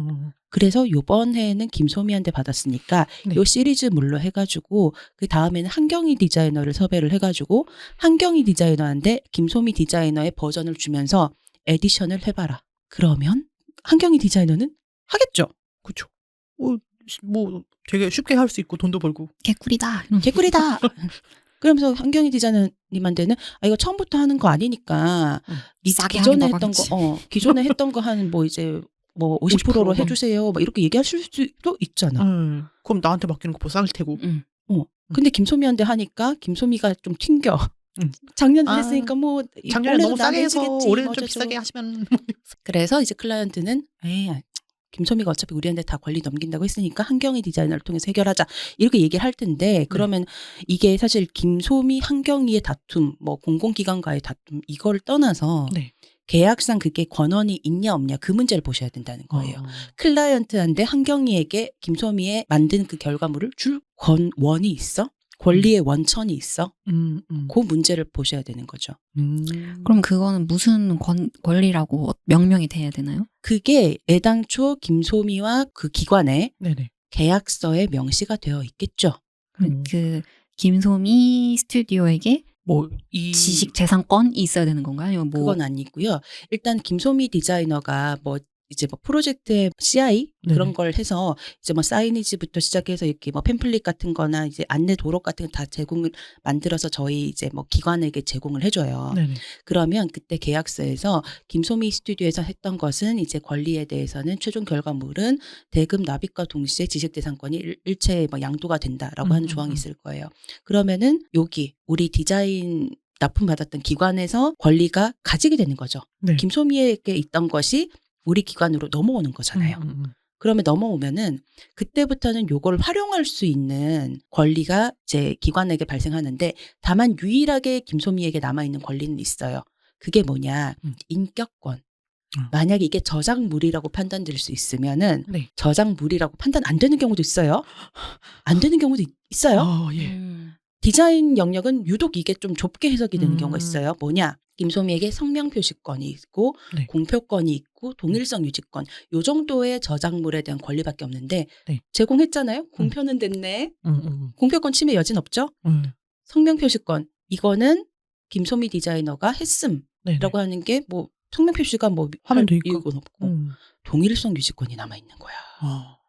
그래서 요번 해에는 김소미한테 받았으니까 네. 요 시리즈물로 해가지고 그 다음에는 한경희 디자이너를 섭외를 해가지고 한경희 디자이너한테 김소미 디자이너의 버전을 주면서 에디션을 해봐라. 그러면 한경희 디자이너는 하겠죠. 그렇죠. 뭐 되게 쉽게 할 수 있고 돈도 벌고. 개꿀이다. 개꿀이다. 그러면서 한경희 디자이너님한테는 이거 처음부터 하는 거 아니니까 싸게 기존에 하긴 했던 먹었지. 거 기존에 했던 거 한 뭐 이제 뭐 50%로 50%? 해주세요. 막 이렇게 얘기하실 수도 있잖아. 그럼 나한테 맡기는 거 싸울 테고. 근데 김소미한테 하니까 김소미가 좀 튕겨. 작년에 아, 했으니까 뭐 작년에 올해도 너무 싸게 해서 나눠지겠지. 올해는 뭐 좀 어쩌죠. 비싸게 하시면. 그래서 이제 클라이언트는 김소미가 어차피 우리한테 다 권리 넘긴다고 했으니까 한경희 디자이너를 통해서 해결하자 이렇게 얘기를 할 텐데 그러면 이게 사실 김소미 한경희의 다툼 뭐 공공기관과의 다툼 이걸 떠나서 네. 계약상 그게 권한이 있냐 없냐 그 문제를 보셔야 된다는 거예요. 클라이언트한테 한경희에게 김소미의 만든 그 결과물을 줄 권원이 있어? 권리의 원천이 있어? 그 문제를 보셔야 되는 거죠. 그럼 그거는 무슨 권리라고 명명이 돼야 되나요? 그게 애당초 김소미와 그 기관의 네네. 계약서에 명시가 되어 있겠죠. 그 김소미 스튜디오에게 뭐 이 지식재산권이 있어야 되는 건가요? 아니면 뭐 그건 아니고요. 일단 김소미 디자이너가 뭐 이제 뭐 프로젝트의 CI 그런 네네. 걸 해서 이제 뭐 사이니지부터 시작해서 이렇게 뭐 팸플릿 같은 거나 이제 안내 도록 같은 거 다 제공을 만들어서 저희 이제 뭐 기관에게 제공을 해줘요. 네네. 그러면 그때 계약서에서 김소미 스튜디오에서 했던 것은 이제 권리에 대해서는 최종 결과물은 대금 납입과 동시에 지식재산권이 일체 뭐 양도가 된다라고 하는 조항이 있을 거예요. 그러면은 여기 우리 디자인 납품받았던 기관에서 권리가 가지게 되는 거죠. 네. 김소미에게 있던 것이 우리 기관으로 넘어오는 거잖아요. 그러면 넘어오면은 그때부터는 요걸 활용할 수 있는 권리가 이제 기관에게 발생하는데 다만 유일하게 김소미에게 남아있는 권리는 있어요. 그게 뭐냐. 인격권. 만약에 이게 저작물이라고 판단될 수 있으면은 네. 저작물이라고 판단 안 되는 경우도 있어요. 안 되는 경우도 있어요. 예. 디자인 영역은 유독 이게 좀 좁게 해석이 되는 경우가 음. 있어요. 뭐냐? 김소미에게 성명 표시권이 있고 네. 공표권이 있고 동일성 유지권 요 정도의 저작물에 대한 권리밖에 없는데 네. 제공했잖아요. 공표는 됐네. 공표권 침해 여진 없죠. 성명 표시권 이거는 김소미 디자이너가 했음라고 네네. 하는 게 뭐 성명 표시가 뭐 하면 할 되니까. 이유가 없고 동일성 유지권이 남아 있는 거야.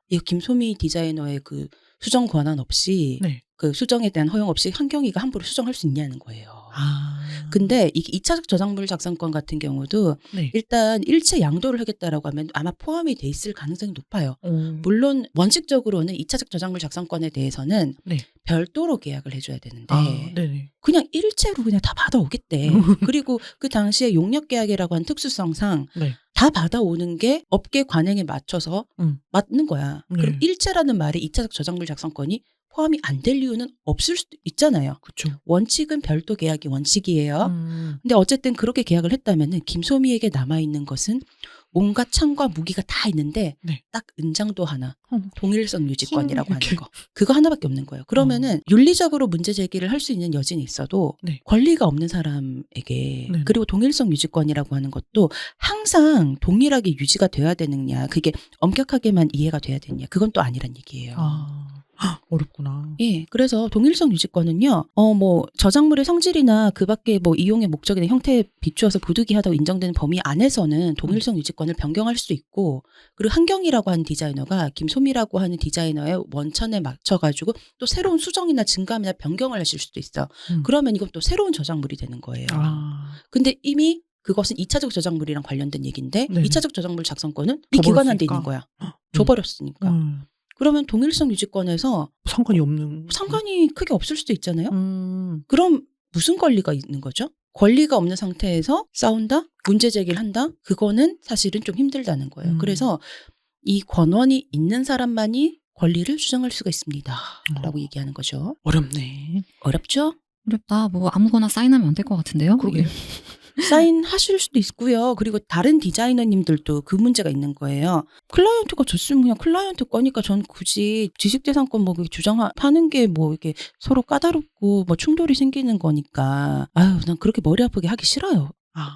이 김소미 디자이너의 그 수정 권한 없이 네. 그 수정에 대한 허용 없이 한경이가 함부로 수정할 수 있냐는 거예요. 아. 근데 이게 2차적 저작물 작성권 같은 경우도 네. 일단 일체 양도를 하겠다라고 하면 아마 포함이 돼 있을 가능성이 높아요. 음. 물론 원칙적으로는 2차적 저작물 작성권에 대해서는 네. 별도로 계약을 해줘야 되는데 네네. 그냥 일체로 그냥 다 받아오겠대. 그리고 그 당시에 용역 계약이라고 한 특수성상 네. 다 받아오는 게 업계 관행에 맞춰서 맞는 거야. 네. 그럼 일체라는 말에 2차적 저작물 작성권이 포함이 안 될 이유는 없을 수도 있잖아요. 그렇죠. 원칙은 별도 계약이 원칙이에요. 근데 어쨌든 그렇게 계약을 했다면은 김소미에게 남아있는 것은 온갖 창과 무기가 다 있는데 네. 딱 은장도 하나 어머. 동일성 유지권이라고 하는 이렇게. 거 그거 하나밖에 없는 거예요. 그러면은 윤리적으로 문제 제기를 할 수 있는 여진이 있어도 네. 권리가 없는 사람에게 네. 그리고 동일성 유지권이라고 하는 것도 항상 동일하게 유지가 돼야 되느냐 그게 엄격하게만 이해가 돼야 되느냐 그건 또 아니란 얘기예요. 어렵구나. 예, 그래서 동일성 유지권은요, 뭐, 저작물의 성질이나 그 밖에 뭐 이용의 목적이나 형태에 비추어서 부득이하다고 인정되는 범위 안에서는 동일성 유지권을 변경할 수 있고, 그리고 한경이라고 하는 디자이너가 김소미라고 하는 디자이너의 원천에 맞춰가지고 또 새로운 수정이나 증감이나 변경을 하실 수도 있어. 그러면 이건 또 새로운 저작물이 되는 거예요. 근데 이미 그것은 2차적 저작물이랑 관련된 얘기인데, 네네. 2차적 저작물 작성권은 이 기관한테 있는 거야. 줘버렸으니까. 그러면 동일성 유지권에서 상관이 없는. 상관이 크게 없을 수도 있잖아요. 음. 그럼 무슨 권리가 있는 거죠? 권리가 없는 상태에서 싸운다? 문제 제기를 한다? 그거는 사실은 좀 힘들다는 거예요. 그래서 이 권한이 있는 사람만이 권리를 주장할 수가 있습니다. 라고 얘기하는 거죠. 어렵네. 어렵죠? 어렵다. 뭐 아무거나 사인하면 안 될 것 같은데요. 그러게요. 사인하실 수도 있고요. 그리고 다른 디자이너님들도 그 문제가 있는 거예요. 클라이언트가 줬으면 그냥 클라이언트 거니까 전 굳이 지식재산권 뭐 주장하는 게 뭐 이렇게 서로 까다롭고 뭐 충돌이 생기는 거니까 아유 난 그렇게 머리 아프게 하기 싫어요.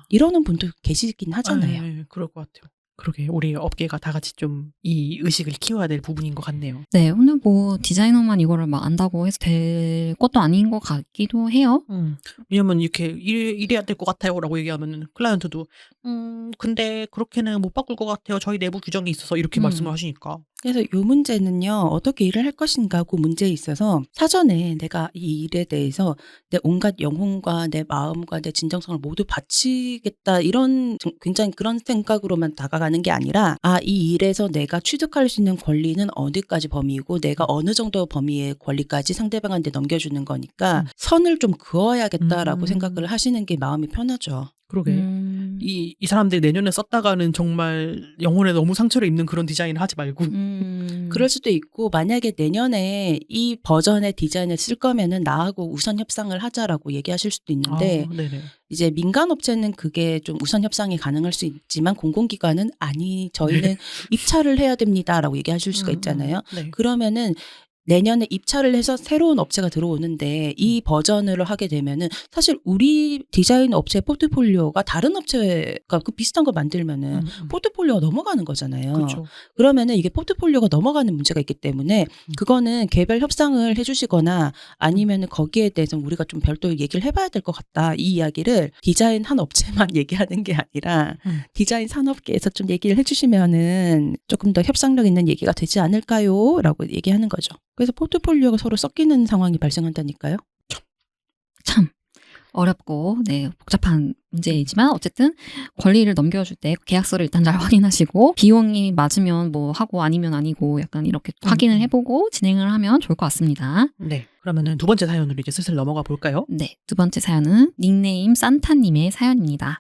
이러는 분도 계시긴 하잖아요. 네, 그럴 것 같아요. 그러게 우리 업계가 다 같이 좀 이 의식을 키워야 될 부분인 것 같네요. 네, 오늘 뭐 디자이너만 이거를 막 안다고 해서 될 것도 아닌 것 같기도 해요. 왜냐면 이렇게 이래야 될 것 같아요라고 얘기하면은 클라이언트도 근데 그렇게는 못 바꿀 것 같아요. 저희 내부 규정이 있어서 이렇게 말씀을 하시니까. 그래서 이 문제는요. 어떻게 일을 할 것인가 그 문제에 있어서 사전에 내가 이 일에 대해서 내 온갖 영혼과 내 마음과 내 진정성을 모두 바치겠다 이런 굉장히 그런 생각으로만 다가가는 게 아니라 이 일에서 내가 취득할 수 있는 권리는 어디까지 범위이고 내가 어느 정도 범위의 권리까지 상대방한테 넘겨주는 거니까 선을 좀 그어야겠다라고 생각을 하시는 게 마음이 편하죠. 그러게. 이 사람들 내년에 썼다가는 정말 영혼에 너무 상처를 입는 그런 디자인을 하지 말고. 그럴 수도 있고 만약에 내년에 이 버전의 디자인을 쓸 거면은 나하고 우선 협상을 하자라고 얘기하실 수도 있는데 네네. 이제 민간업체는 그게 좀 우선 협상이 가능할 수 있지만 공공기관은 아니 저희는 입찰을 해야 됩니다라고 얘기하실 수가 있잖아요. 네. 그러면은 내년에 입찰을 해서 새로운 업체가 들어오는데 이 버전을 하게 되면은 사실 우리 디자인 업체 포트폴리오가 다른 업체가 그 비슷한 거 만들면은 포트폴리오가 넘어가는 거잖아요. 그렇죠. 그러면은 이게 포트폴리오가 넘어가는 문제가 있기 때문에 그거는 개별 협상을 해주시거나 아니면은 거기에 대해서 우리가 좀 별도 얘기를 해봐야 될 것 같다. 이 이야기를 디자인 한 업체만 얘기하는 게 아니라 디자인 산업계에서 좀 얘기를 해주시면은 조금 더 협상력 있는 얘기가 되지 않을까요? 라고 얘기하는 거죠. 그래서 포트폴리오가 서로 섞이는 상황이 발생한다니까요. 참 어렵고 네 복잡한 문제이지만 어쨌든 권리를 넘겨줄 때 계약서를 일단 잘 확인하시고 비용이 맞으면 뭐 하고 아니면 아니고 약간 이렇게 확인을 해보고 진행을 하면 좋을 것 같습니다. 네. 그러면은 두 번째 사연으로 이제 슬슬 넘어가 볼까요? 네, 두 번째 사연은 닉네임 산타님의 사연입니다.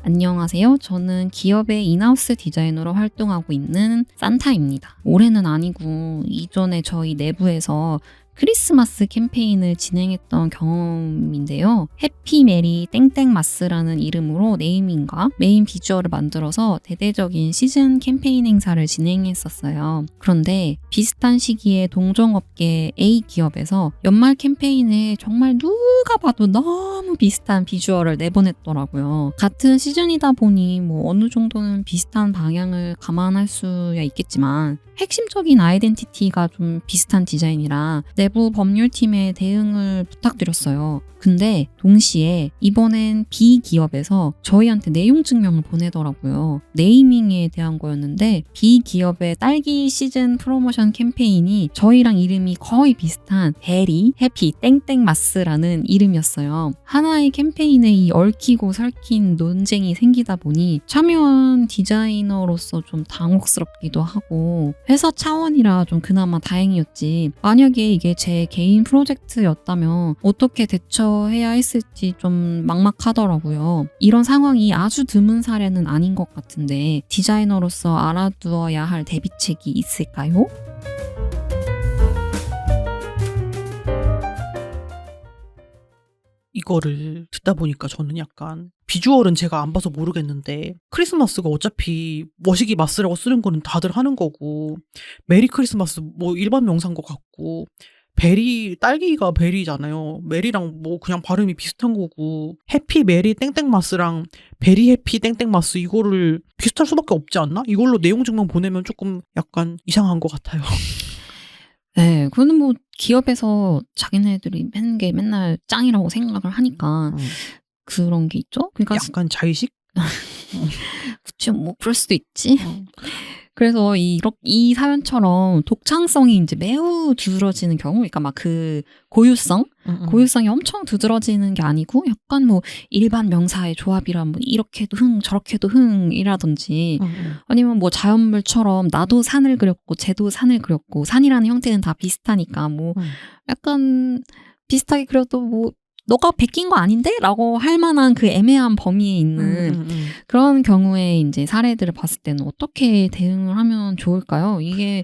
안녕하세요. 저는 기업의 인하우스 디자이너로 활동하고 있는 산타입니다. 올해는 아니고 이전에 저희 내부에서 크리스마스 캠페인을 진행했던 경험인데요. 해피 메리 땡땡마스라는 이름으로 네이밍과 메인 비주얼을 만들어서 대대적인 시즌 캠페인 행사를 진행했었어요. 그런데 비슷한 시기에 동종업계 A 기업에서 연말 캠페인에 정말 누가 봐도 너무 비슷한 비주얼을 내보냈더라고요. 같은 시즌이다 보니 뭐 어느 정도는 비슷한 방향을 감안할 수야 있겠지만 핵심적인 아이덴티티가 좀 비슷한 디자인이라 내부 법률팀에 대응을 부탁드렸어요. 근데 동시에 이번엔 B 기업에서 저희한테 내용 증명을 보내더라고요. 네이밍에 대한 거였는데 B 기업의 딸기 시즌 프로모션 캠페인이 저희랑 이름이 거의 비슷한 베리, 해피, 땡땡마스라는 이름이었어요. 하나의 캠페인에 이 얽히고 설킨 논쟁이 생기다 보니 참여한 디자이너로서 좀 당혹스럽기도 하고 회사 차원이라 좀 그나마 다행이었지. 만약에 이게 제 개인 프로젝트였다면 어떻게 대처해야 했을지 좀 막막하더라고요. 이런 상황이 아주 드문 사례는 아닌 것 같은데 디자이너로서 알아두어야 할 대비책이 있을까요? 이거를 듣다 보니까 저는 약간 비주얼은 제가 안 봐서 모르겠는데 크리스마스가 어차피 머시기 마스라고 쓰는 거는 다들 하는 거고 메리 크리스마스 뭐 일반 명사인 것 같고 베리 딸기가 베리잖아요. 메리랑 뭐 그냥 발음이 비슷한 거고 해피 메리 땡땡마스랑 베리 해피 땡땡마스 이거를 비슷할 수밖에 없지 않나? 이걸로 내용 증명 보내면 조금 약간 이상한 것 같아요. 네, 그거는 뭐 기업에서 자기네들이 하는 게 맨날 짱이라고 생각을 하니까 그런 게 있죠. 그러니까 약간 자의식? 그치, 뭐 그럴 수도 있지. 그래서 이 사연처럼 독창성이 이제 매우 두드러지는 경우, 그러니까 막 그 고유성이 엄청 두드러지는 게 아니고 약간 뭐 일반 명사의 조합이라 뭐 이렇게도 흥 저렇게도 흥이라든지 아니면 뭐 자연물처럼 나도 산을 그렸고 쟤도 산을 그렸고 산이라는 형태는 다 비슷하니까 뭐 약간 비슷하게 그려도 뭐 너가 베낀 거 아닌데? 라고 할 만한 그 애매한 범위에 있는 그런 경우에 이제 사례들을 봤을 때는 어떻게 대응을 하면 좋을까요? 이게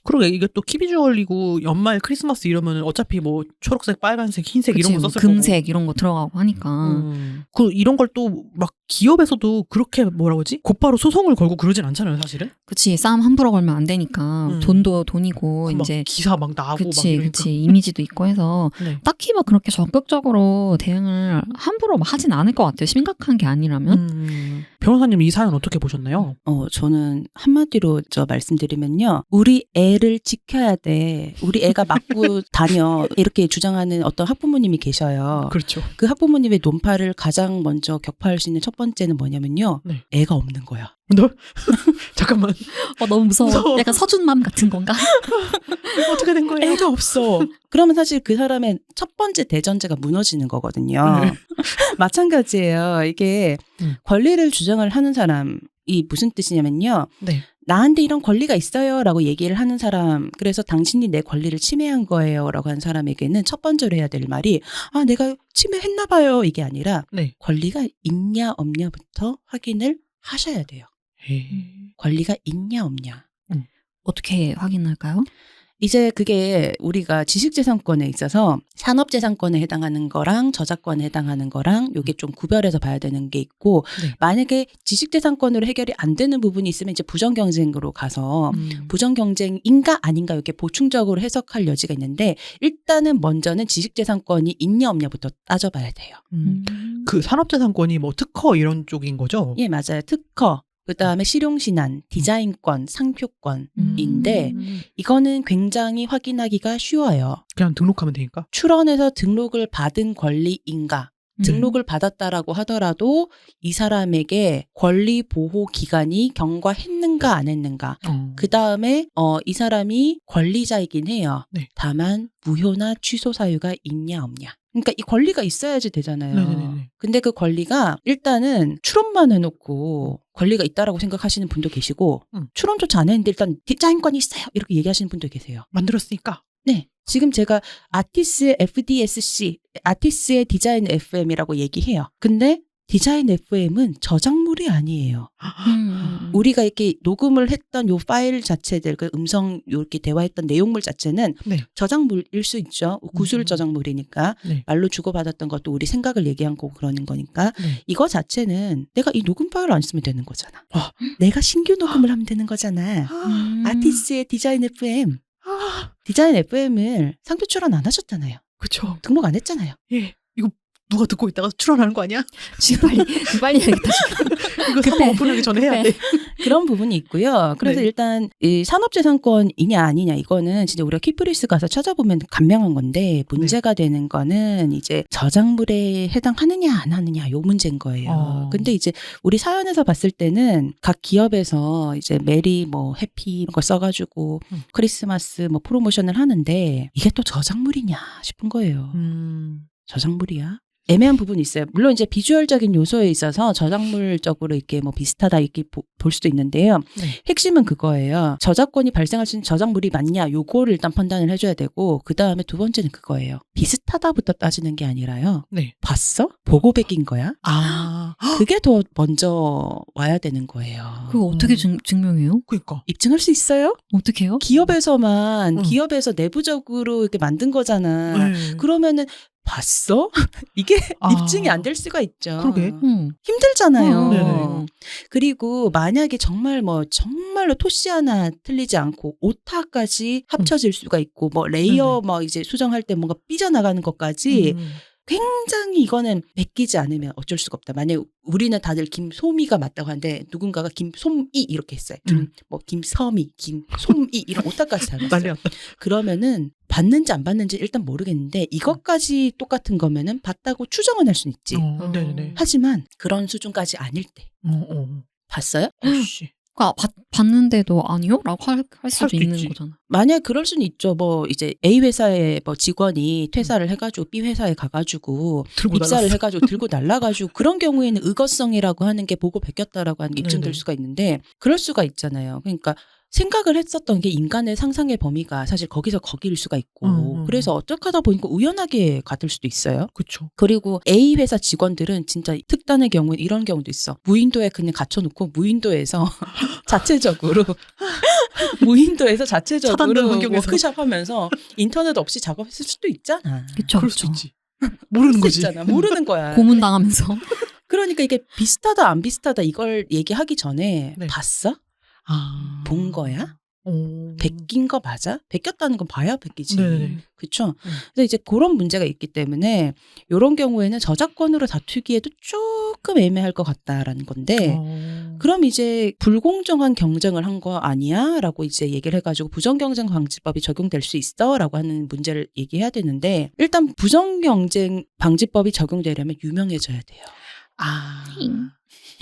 그러게 이게 또 키비주얼이고 연말 크리스마스 이러면 어차피 뭐 초록색, 빨간색, 흰색 그치, 이런 거 뭐 썼을 금색 거고. 이런 거 들어가고 하니까 그 이런 걸 또 막 기업에서도 그렇게 뭐라 그러지? 곧바로 소송을 걸고 그러진 않잖아요, 사실은. 그치, 싸움 함부로 걸면 안 되니까 돈도 돈이고 막 이제 기사 막 나고 막 그치, 이러니까. 그치, 이미지도 있고 해서 네. 딱히 막 그렇게 적극적으로 대응을 함부로 막 하진 않을 것 같아요. 심각한 게 아니라면. 변호사님 이 사연 어떻게 보셨나요? 저는 한마디로 말씀드리면요. 우리 애를 지켜야 돼. 우리 애가 맞고 다녀. 이렇게 주장하는 어떤 학부모님이 계셔요. 그렇죠. 그 학부모님의 논파를 가장 먼저 격파할 수 있는 첫 번째는 뭐냐면요. 네. 애가 없는 거야. 너 잠깐만 너무 무서워. 무서워. 약간 서준맘 같은 건가? 어떻게 된 거예요? 애가 없어. 그러면 사실 그 사람의 첫 번째 대전제가 무너지는 거거든요. 마찬가지예요. 이게 권리를 주장을 하는 사람이 무슨 뜻이냐면요. 네. 나한테 이런 권리가 있어요 라고 얘기를 하는 사람, 그래서 당신이 내 권리를 침해한 거예요 라고 한 사람에게는 첫 번째로 해야 될 말이 내가 침해했나 봐요 이게 아니라 네. 권리가 있냐 없냐부터 확인을 하셔야 돼요. 권리가 있냐 없냐. 어떻게 확인할까요? 이제 그게 우리가 지식재산권에 있어서 산업재산권에 해당하는 거랑 저작권에 해당하는 거랑 요게 좀 구별해서 봐야 되는 게 있고 네. 만약에 지식재산권으로 해결이 안 되는 부분이 있으면 이제 부정경쟁으로 가서 부정경쟁인가 아닌가 이렇게 보충적으로 해석할 여지가 있는데 일단은 먼저는 지식재산권이 있냐 없냐부터 따져봐야 돼요. 그 산업재산권이 뭐 특허 이런 쪽인 거죠? 예, 맞아요. 특허. 그다음에 실용신안, 디자인권, 상표권인데 이거는 굉장히 확인하기가 쉬워요. 그냥 등록하면 되니까? 출원해서 등록을 받은 권리인가? 등록을 받았다라고 하더라도 이 사람에게 권리 보호 기간이 경과했는가 안 했는가? 그다음에 이 사람이 권리자이긴 해요. 네. 다만 무효나 취소 사유가 있냐 없냐. 그러니까 이 권리가 있어야지 되잖아요. 네네네. 근데 그 권리가 일단은 출원만 해놓고 권리가 있다라고 생각하시는 분도 계시고 출원조차 안 했는데 일단 디자인권이 있어요 이렇게 얘기하시는 분도 계세요. 만들었으니까. 네. 지금 제가 아티스의 FDSC, 아티스의 디자인 FM이라고 얘기해요. 근데 디자인 FM은 저작물이 아니에요. 우리가 이렇게 녹음을 했던 요 파일 자체들, 그 음성 이렇게 대화했던 내용물 자체는 네. 저작물일 수 있죠. 구술 저작물이니까 네. 말로 주고받았던 것도 우리 생각을 얘기한 거고 그러는 거니까 네. 이거 자체는 내가 이 녹음 파일을 안 쓰면 되는 거잖아. 아. 내가 신규 녹음을 하면 되는 거잖아. 아티스트의 디자인 FM. 디자인 FM을 상표 출원 안 하셨잖아요. 그쵸. 등록 안 했잖아요. 예. 이거 누가 듣고 있다가 출연하는 거 아니야? 지금 빨리 해야겠다. 이거 사업 오픈하기 전에 해야 돼. 그런 부분이 있고요. 그래서 네. 일단 이 산업재산권이냐 아니냐 이거는 진짜 우리가 키프리스 가서 찾아보면 간명한 건데 문제가 되는 거는 이제 저작물에 해당하느냐 안 하느냐 요 문제인 거예요. 근데 이제 우리 사연에서 봤을 때는 각 기업에서 이제 메리 뭐 해피 이런 거 써가지고 크리스마스 뭐 프로모션을 하는데 이게 또 저작물이냐 싶은 거예요. 저작물이야? 애매한 부분이 있어요. 물론 이제 비주얼적인 요소에 있어서 저작물적으로 이렇게 뭐 비슷하다 이렇게 볼 수도 있는데요. 네. 핵심은 그거예요. 저작권이 발생할 수 있는 저작물이 맞냐 요거를 일단 판단을 해줘야 되고 그 다음에 두 번째는 그거예요. 비슷하다부터 따지는 게 아니라요. 네. 봤어? 보고 베낀 거야? 아. 그게 더 먼저 와야 되는 거예요. 그거 어떻게 증명해요? 그러니까. 입증할 수 있어요? 어떻게 해요? 기업에서만 기업에서 내부적으로 이렇게 만든 거잖아. 네. 그러면은 봤어? 이게 아. 입증이 안 될 수가 있죠. 그러게. 힘들잖아요. 네네. 그리고 만약에 정말로 토시 하나 틀리지 않고 오타까지 합쳐질 수가 있고 뭐 레이어 막 이제 수정할 때 뭔가 삐져나가는 것까지 굉장히 이거는 베끼지 않으면 어쩔 수가 없다. 만약에 우리는 다들 김소미가 맞다고 하는데 누군가가 김솜이 이렇게 했어요. 뭐 김서미, 김솜이 이런 오타까지 다 난리 했어요. 났다. 그러면은 봤는지 안 봤는지 일단 모르겠는데 이것까지 똑같은 거면은 봤다고 추정은 할 수는 있지. 네네. 하지만 그런 수준까지 아닐 때 봤어요? 혹시. 그러니까 봤는데도 아니요? 라고 할 수도 수도 있는 있지. 거잖아. 만약 그럴 수는 있죠. 뭐 이제 A 회사의 뭐 직원이 퇴사를 해가지고 B 회사에 가가지고 들고 입사를 날랐어. 해가지고 들고 날라가지고 그런 경우에는 의거성이라고 하는 게 보고 베꼈다라고 하는 게 입증될 네네. 수가 있는데 그럴 수가 있잖아요. 그러니까 생각을 했었던 게 인간의 상상의 범위가 사실 거기서 거기일 수가 있고 그래서 어떻게 하다 보니까 우연하게 같을 수도 있어요. 그쵸. 그리고 A 회사 직원들은 진짜 특단의 경우는 이런 경우도 있어. 무인도에 그냥 갇혀놓고 무인도에서 자체적으로 차단된 환경에서. 워크숍하면서 인터넷 없이 작업했을 수도 있잖아. 그쵸, 그럴 수도 그쵸. 있지. 모르는 거지. 있잖아. 모르는 거야. 고문당하면서. 그러니까 이게 비슷하다 안 비슷하다 이걸 얘기하기 전에 네. 봤어? 아. 본 거야? 오. 베낀 거 맞아? 베꼈다는 건 봐야 베끼지. 네네. 그렇죠? 그래서 이제 그런 문제가 있기 때문에 이런 경우에는 저작권으로 다투기에도 조금 애매할 것 같다라는 건데 그럼 이제 불공정한 경쟁을 한 거 아니야? 라고 이제 얘기를 해가지고 부정경쟁 방지법이 적용될 수 있어? 라고 하는 문제를 얘기해야 되는데 일단 부정경쟁 방지법이 적용되려면 유명해져야 돼요.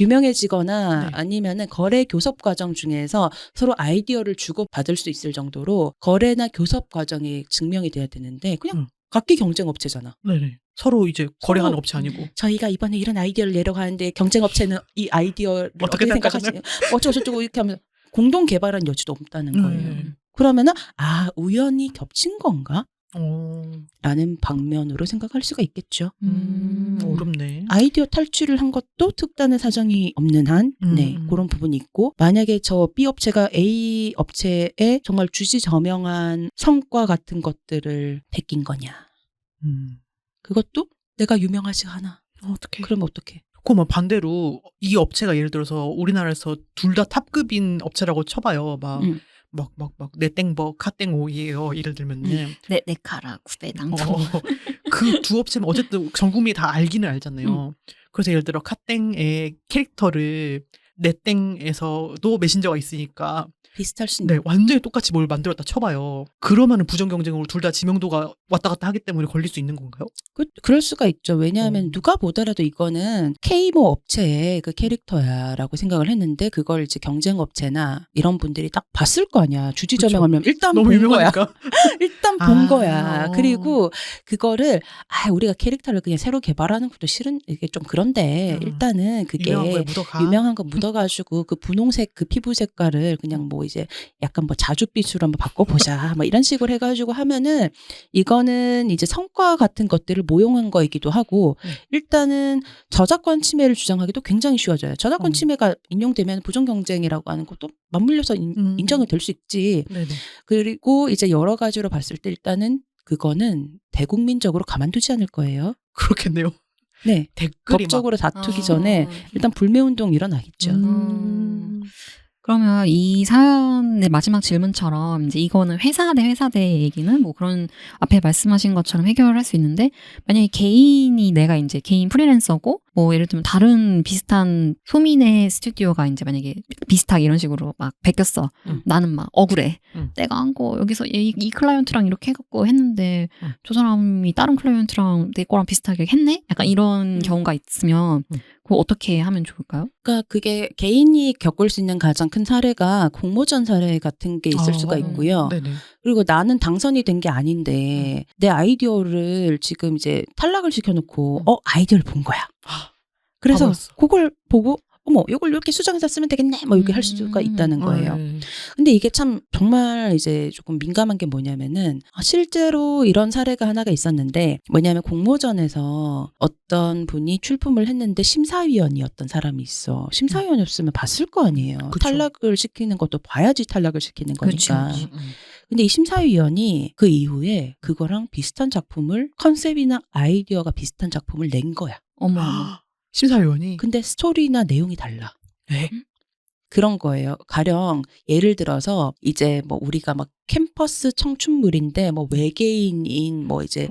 유명해지거나 네. 아니면은 거래 교섭 과정 중에서 서로 아이디어를 주고받을 수 있을 정도로 거래나 교섭 과정이 증명이 돼야 되는데 그냥 각기 경쟁 업체잖아. 네네. 서로 이제 거래하는 서로 업체 아니고. 저희가 이번에 이런 아이디어를 내려고 하는데 경쟁 업체는 이 아이디어를 어떻게 생각하시나요? 어쩌고저쩌고 이렇게 하면 공동 개발한 여지도 없다는 거예요. 그러면은 우연히 겹친 건가? 라는 방면으로 생각할 수가 있겠죠. 어렵네. 아이디어 탈취를 한 것도 특단의 사정이 없는 한, 네, 그런 부분이 있고, 만약에 저 B 업체가 A 업체에 정말 주지저명한 성과 같은 것들을 베낀 거냐. 그것도 내가 유명하지 않아. 어떻게? 그러면 어떡해? 그러면 반대로 이 업체가 예를 들어서 우리나라에서 둘 다 탑급인 업체라고 쳐봐요. 막 내땡버 카땡오이에요. 예를 들면은 내 카라 구배당. 그 두 업체는 어쨌든 전 국민이 다 알기는 알잖아요. 그래서 예를 들어 카땡의 캐릭터를 내땡에서도 메신저가 있으니까 비슷할 수 있는. 네, 완전히 똑같이 뭘 만들었다 쳐봐요. 그러면은 부정 경쟁으로 둘 다 지명도가 왔다 갔다 하기 때문에 걸릴 수 있는 건가요? 그럴 수가 있죠. 왜냐하면 누가 보더라도 이거는 K모 업체의 그 캐릭터야라고 생각을 했는데 그걸 이제 경쟁 업체나 이런 분들이 딱 봤을 거 아니야. 주지저명하면 일단 너무 본 거야. 유명하니까. 일단 본 거야. 그리고 그거를 우리가 캐릭터를 그냥 새로 개발하는 것도 싫은 이게 좀 그런데 일단은 그게 유명한 거에 묻어가. 유명한 거 묻어가는 얹어가지고 그 분홍색 그 피부 색깔을 그냥 뭐 이제 약간 뭐 자줏빛으로 한번 바꿔보자. 뭐 이런 식으로 해가지고 하면은 이거는 이제 성과 같은 것들을 모용한 거이기도 하고 일단은 저작권 침해를 주장하기도 굉장히 쉬워져요. 저작권 침해가 인용되면 부정경쟁이라고 하는 것도 맞물려서 인정이 될 수 있지. 네네. 그리고 이제 여러 가지로 봤을 때 일단은 그거는 대국민적으로 가만두지 않을 거예요. 그렇겠네요. 네. 댓글이 법적으로 다투기 전에 일단 불매운동 일어나겠죠. 그러면 이 사연의 마지막 질문처럼 이제 이거는 회사 대 회사 대 얘기는 뭐 그런 앞에 말씀하신 것처럼 해결할 수 있는데 만약에 개인이 내가 이제 개인 프리랜서고 뭐 예를 들면 다른 비슷한 소민의 스튜디오가 이제 만약에 비슷하게 이런 식으로 막 베꼈어. 나는 막 억울해. 내가 한 거 여기서 이 클라이언트랑 이렇게 해갖고 했는데 저 사람이 다른 클라이언트랑 내 거랑 비슷하게 했네? 약간 이런 경우가 있으면 그거 어떻게 하면 좋을까요? 그러니까 그게 개인이 겪을 수 있는 가장 큰 사례가 공모전 사례 같은 게 있을 수가 있고요. 네네. 그리고 나는 당선이 된 게 아닌데 내 아이디어를 지금 이제 탈락을 시켜놓고 아이디어를 본 거야. 그래서 봐버렸어. 그걸 보고 어머 이걸 이렇게 수정해서 쓰면 되겠네 뭐 이렇게 할 수가 있다는 거예요. 근데 이게 참 정말 이제 조금 민감한 게 뭐냐면은 실제로 이런 사례가 하나가 있었는데 뭐냐면 공모전에서 어떤 분이 출품을 했는데 심사위원이었던 사람이 있어. 심사위원이었으면 봤을 거 아니에요. 그쵸. 탈락을 시키는 것도 봐야지 탈락을 시키는 거니까. 그쵸. 근데 이 심사위원이 그 이후에 그거랑 비슷한 작품을 컨셉이나 아이디어가 비슷한 작품을 낸 거야. 어머. 심사위원이 근데 스토리나 내용이 달라. 네. 그런 거예요. 가령 예를 들어서 이제 뭐 우리가 막 캠퍼스 청춘물인데 뭐 외계인인 뭐 이제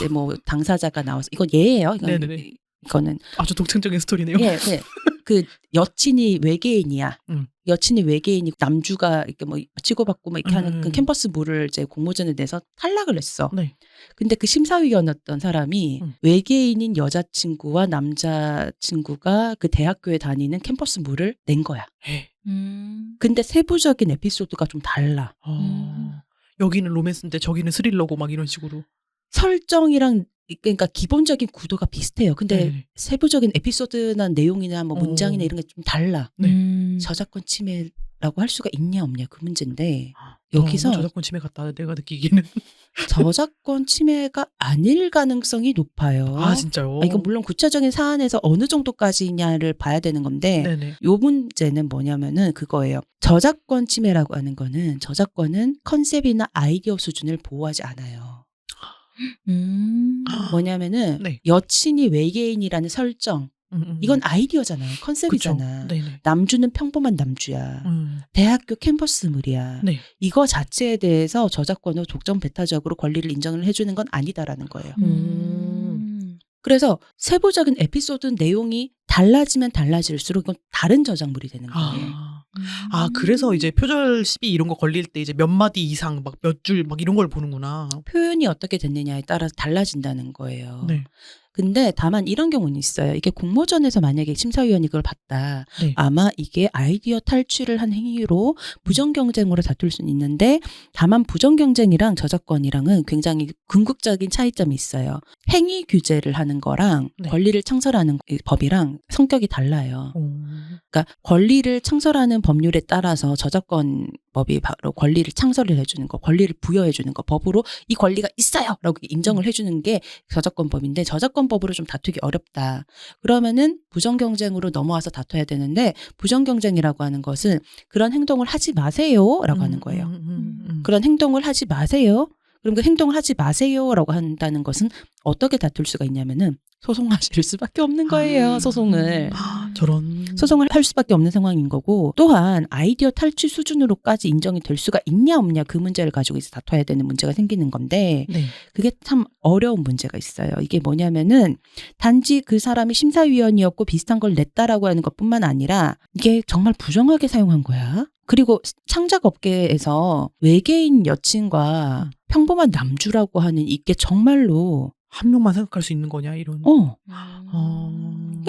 뭐 당사자가 나와서 이건 예예요. 네네네. 이거는 아주 독창적인 스토리네요. 예, 네. 그 여친이 외계인이야. 여친이 외계인이 남주가 이렇게 뭐 치고받고 뭐 이렇게 하는 그 캠퍼스 물을 이제 공모전에 내서 탈락을 했어. 네. 근데 그 심사위원이었던 사람이 외계인인 여자친구와 남자친구가 그 대학교에 다니는 캠퍼스 물을 낸 거야. 근데 세부적인 에피소드가 좀 달라. 여기는 로맨스인데 저기는 스릴러고 막 이런 식으로. 설정이랑 그러니까 기본적인 구도가 비슷해요. 근데 네네. 세부적인 에피소드나 내용이나 뭐 문장이나 이런 게 좀 달라. 저작권 침해라고 할 수가 있냐 없냐 그 문제인데 여기서 저작권 침해 같다 내가 느끼기에는. 저작권 침해가 아닐 가능성이 높아요. 아 진짜요? 이건 물론 구체적인 사안에서 어느 정도까지냐를 봐야 되는 건데 네네. 요 문제는 뭐냐면은 그거예요. 저작권 침해라고 하는 거는 저작권은 컨셉이나 아이디어 수준을 보호하지 않아요. 뭐냐면은 네. 여친이 외계인이라는 설정 이건 아이디어잖아요. 컨셉이잖아. 남주는 평범한 남주야. 대학교 캠퍼스물이야. 네. 이거 자체에 대해서 저작권으로 독점 배타적으로 권리를 인정을 해주는 건 아니다라는 거예요. 그래서 세부적인 에피소드 내용이 달라지면 달라질수록 이건 다른 저작물이 되는 거예요. 그래서 이제 표절 시비 이런 거 걸릴 때 이제 몇 마디 이상 막 몇 줄 막 이런 걸 보는구나. 표현이 어떻게 됐느냐에 따라서 달라진다는 거예요. 네. 근데 다만 이런 경우는 있어요. 이게 공모전에서 만약에 심사위원이 그걸 봤다. 네. 아마 이게 아이디어 탈취를 한 행위로 부정경쟁으로 다툴 수는 있는데 다만 부정경쟁이랑 저작권이랑은 굉장히 궁극적인 차이점이 있어요. 행위 규제를 하는 거랑 네. 권리를 창설하는 법이랑 성격이 달라요. 그러니까 권리를 창설하는 법률에 따라서 저작권 법이 바로 권리를 창설을 해주는 거, 권리를 부여해주는 거, 법으로 이 권리가 있어요! 라고 인정을 해주는 게 저작권법인데 저작권법으로 좀 다투기 어렵다. 그러면은 부정경쟁으로 넘어와서 다퉈야 되는데 부정경쟁이라고 하는 것은 그런 행동을 하지 마세요! 라고 하는 거예요. 그런 행동을 하지 마세요. 그럼 그 행동을 하지 마세요! 라고 한다는 것은 어떻게 다툴 수가 있냐면은 소송하실 수밖에 없는 거예요. 소송을. 저런. 소송을 할 수밖에 없는 상황인 거고 또한 아이디어 탈취 수준으로까지 인정이 될 수가 있냐 없냐 그 문제를 가지고 이제 다퉈야 되는 문제가 생기는 건데 네. 그게 참 어려운 문제가 있어요. 이게 뭐냐면은 단지 그 사람이 심사위원이었고 비슷한 걸 냈다라고 하는 것뿐만 아니라 이게 정말 부정하게 사용한 거야. 그리고 창작 업계에서 외계인 여친과 평범한 남주라고 하는 이게 정말로 한 명만 생각할 수 있는 거냐 이런.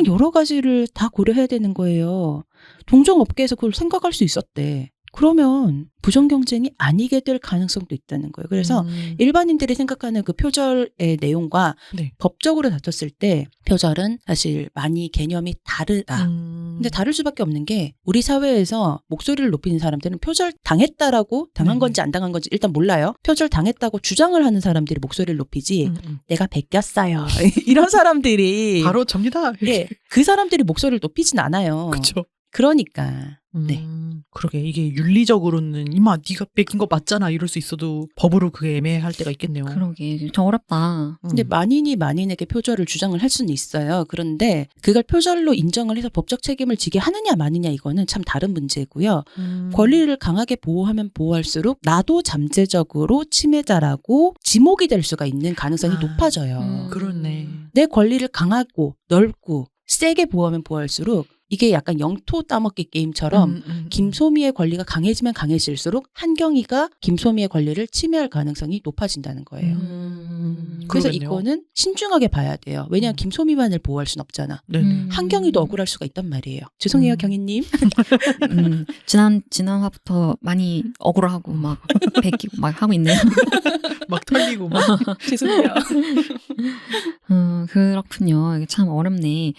여러 가지를 다 고려해야 되는 거예요. 동종 업계에서 그걸 생각할 수 있었대. 그러면 부정 경쟁이 아니게 될 가능성도 있다는 거예요. 그래서 일반인들이 생각하는 그 표절의 내용과 네. 법적으로 다퉜을 때 표절은 사실 많이 개념이 다르다. 근데 다를 수밖에 없는 게 우리 사회에서 목소리를 높이는 사람들은 표절 당했다라고 당한 네네. 건지 안 당한 건지 일단 몰라요. 표절 당했다고 주장을 하는 사람들이 목소리를 높이지 내가 베꼈어요. 이런 사람들이 바로 접니다. 예, 그 사람들이 목소리를 높이진 않아요. 그렇죠. 그러니까 네. 그러게 이게 윤리적으로는 이마 네가 뺏긴 거 맞잖아 이럴 수 있어도 법으로 그게 애매할 때가 있겠네요. 그러게 저 어렵다. 근데 만인이 만인에게 표절을 주장을 할 수는 있어요. 그런데 그걸 표절로 인정을 해서 법적 책임을 지게 하느냐 마느냐 이거는 참 다른 문제고요. 권리를 강하게 보호하면 보호할수록 나도 잠재적으로 침해자라고 지목이 될 수가 있는 가능성이 높아져요. 그렇네. 내 권리를 강하고 넓고 세게 보호하면 보호할수록 이게 약간 영토 따먹기 게임처럼 김소미의 권리가 강해지면 강해질수록 한경이가 김소미의 권리를 침해할 가능성이 높아진다는 거예요. 그래서 그러겠네요. 이거는 신중하게 봐야 돼요. 왜냐하면 김소미만을 보호할 순 없잖아. 네네. 한경이도 억울할 수가 있단 말이에요. 죄송해요, 경희님. 지난 화부터 많이 억울하고 막 베끼고 막 하고 있네요. 막 털리고 막. 죄송해요. 그렇군요. 이게 참 어렵네.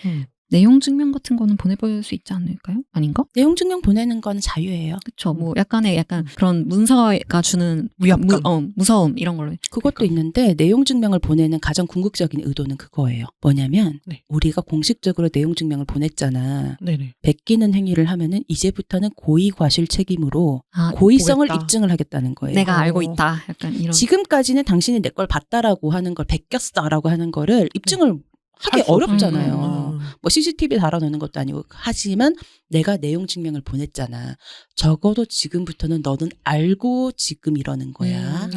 내용 증명 같은 거는 보내볼 수 있지 않을까요? 아닌가? 내용 증명 보내는 건 자유예요. 그쵸. 뭐 약간의 그런 문서가 주는 위압감. 무서움 이런 걸로. 그것도 있는데 내용 증명을 보내는 가장 궁극적인 의도는 그거예요. 뭐냐면 네. 우리가 공식적으로 내용 증명을 보냈잖아. 네네. 베끼는 행위를 하면은 이제부터는 고의 과실 책임으로 아, 고의성을 보겠다. 입증을 하겠다는 거예요. 내가 알고 있다. 약간 이런. 지금까지는 당신이 내 걸 봤다라고 하는 걸 베꼈어라고 하는 거를 입증을 하기 할 수 없죠. 어렵잖아요. 뭐 CCTV 달아놓는 것도 아니고 하지만 내가 내용 증명을 보냈잖아. 적어도 지금부터는 너는 알고 지금 이러는 거야.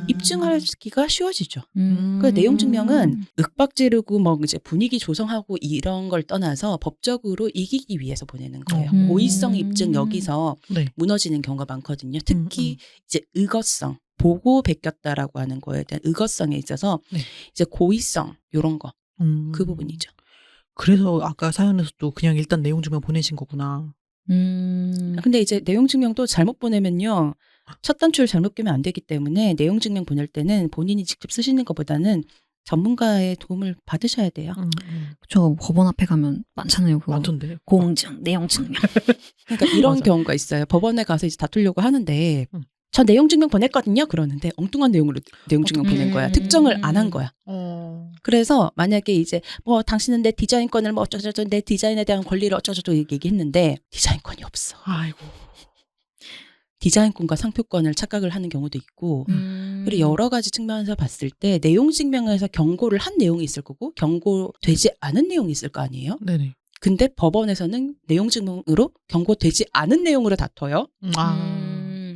입증하기가 쉬워지죠. 그 내용 증명은 윽박 지르고 뭐 이제 분위기 조성하고 이런 걸 떠나서 법적으로 이기기 위해서 보내는 거예요. 고의성 입증 여기서 네. 무너지는 경우가 많거든요. 특히 이제 의거성. 보고 베꼈다라고 하는 거에 대한 의거성에 있어서 네. 이제 고의성 이런 거 그 부분이죠. 그래서 아까 사연에서도 그냥 일단 내용 증명 보내신 거구나. 근데 이제 내용 증명도 잘못 보내면요. 첫 단추를 잘못 끼면 안 되기 때문에 내용 증명 보낼 때는 본인이 직접 쓰시는 것보다는 전문가의 도움을 받으셔야 돼요. 저 법원 앞에 가면 많잖아요. 그거. 많던데. 공증, 내용 증명. 그러니까 이런 맞아. 경우가 있어요. 법원에 가서 이제 다투려고 하는데 저 내용 증명 보냈거든요. 그러는데 엉뚱한 내용으로 내용 증명 보낸 거야. 특정을 안 한 거야. 그래서 만약에 이제 뭐 당신은 내 디자인권을 뭐 어쩌고저쩌고 내 디자인에 대한 권리를 어쩌고저쩌고 얘기했는데 디자인권이 없어. 아이고. 디자인권과 상표권을 착각을 하는 경우도 있고 그리고 여러 가지 측면에서 봤을 때 내용 증명에서 경고를 한 내용이 있을 거고 경고되지 않은 내용이 있을 거 아니에요. 네네. 근데 법원에서는 내용 증명으로 경고되지 않은 내용으로 다퉈요.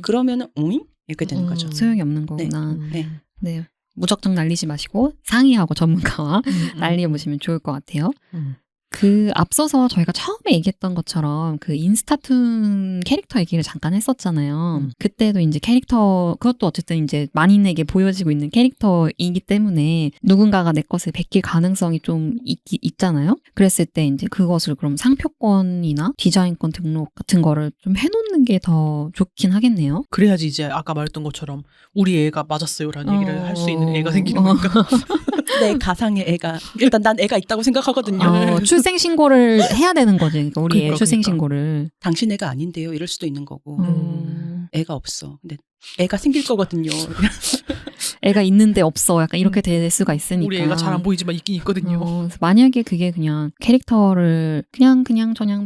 그러면은 오잉? 이렇게 되는 거죠. 소용이 없는 거구나. 네. 네. 무작정 날리지 마시고 상의하고 전문가와 날려보시면 좋을 것 같아요. 그 앞서서 저희가 처음에 얘기했던 것처럼 그 인스타툰 캐릭터 얘기를 잠깐 했었잖아요. 그때도 이제 캐릭터 그것도 어쨌든 이제 만인에게 보여지고 있는 캐릭터이기 때문에 누군가가 내 것을 베낄 가능성이 좀 있잖아요. 그랬을 때 이제 그것을 그럼 상표권이나 디자인권 등록 같은 거를 좀 해놓는 게 더 좋긴 하겠네요. 그래야지 이제 아까 말했던 것처럼 우리 애가 맞았어요라는 얘기를 할 수 있는 애가 생기는 거니까. 내 가상의 애가 일단 난 애가 있다고 생각하거든요. 출생 신고를 해야 되는 거지. 그러니까 우리 애 그러니까, 출생 그러니까. 신고를. 당신 애가 아닌데요. 이럴 수도 있는 거고. 애가 없어. 근데 애가 생길 거거든요. 애가 있는데 없어. 약간 이렇게 될 수가 있으니까. 우리 애가 잘 안 보이지만 있긴 있거든요. 그래서 만약에 그게 그냥 캐릭터를 그냥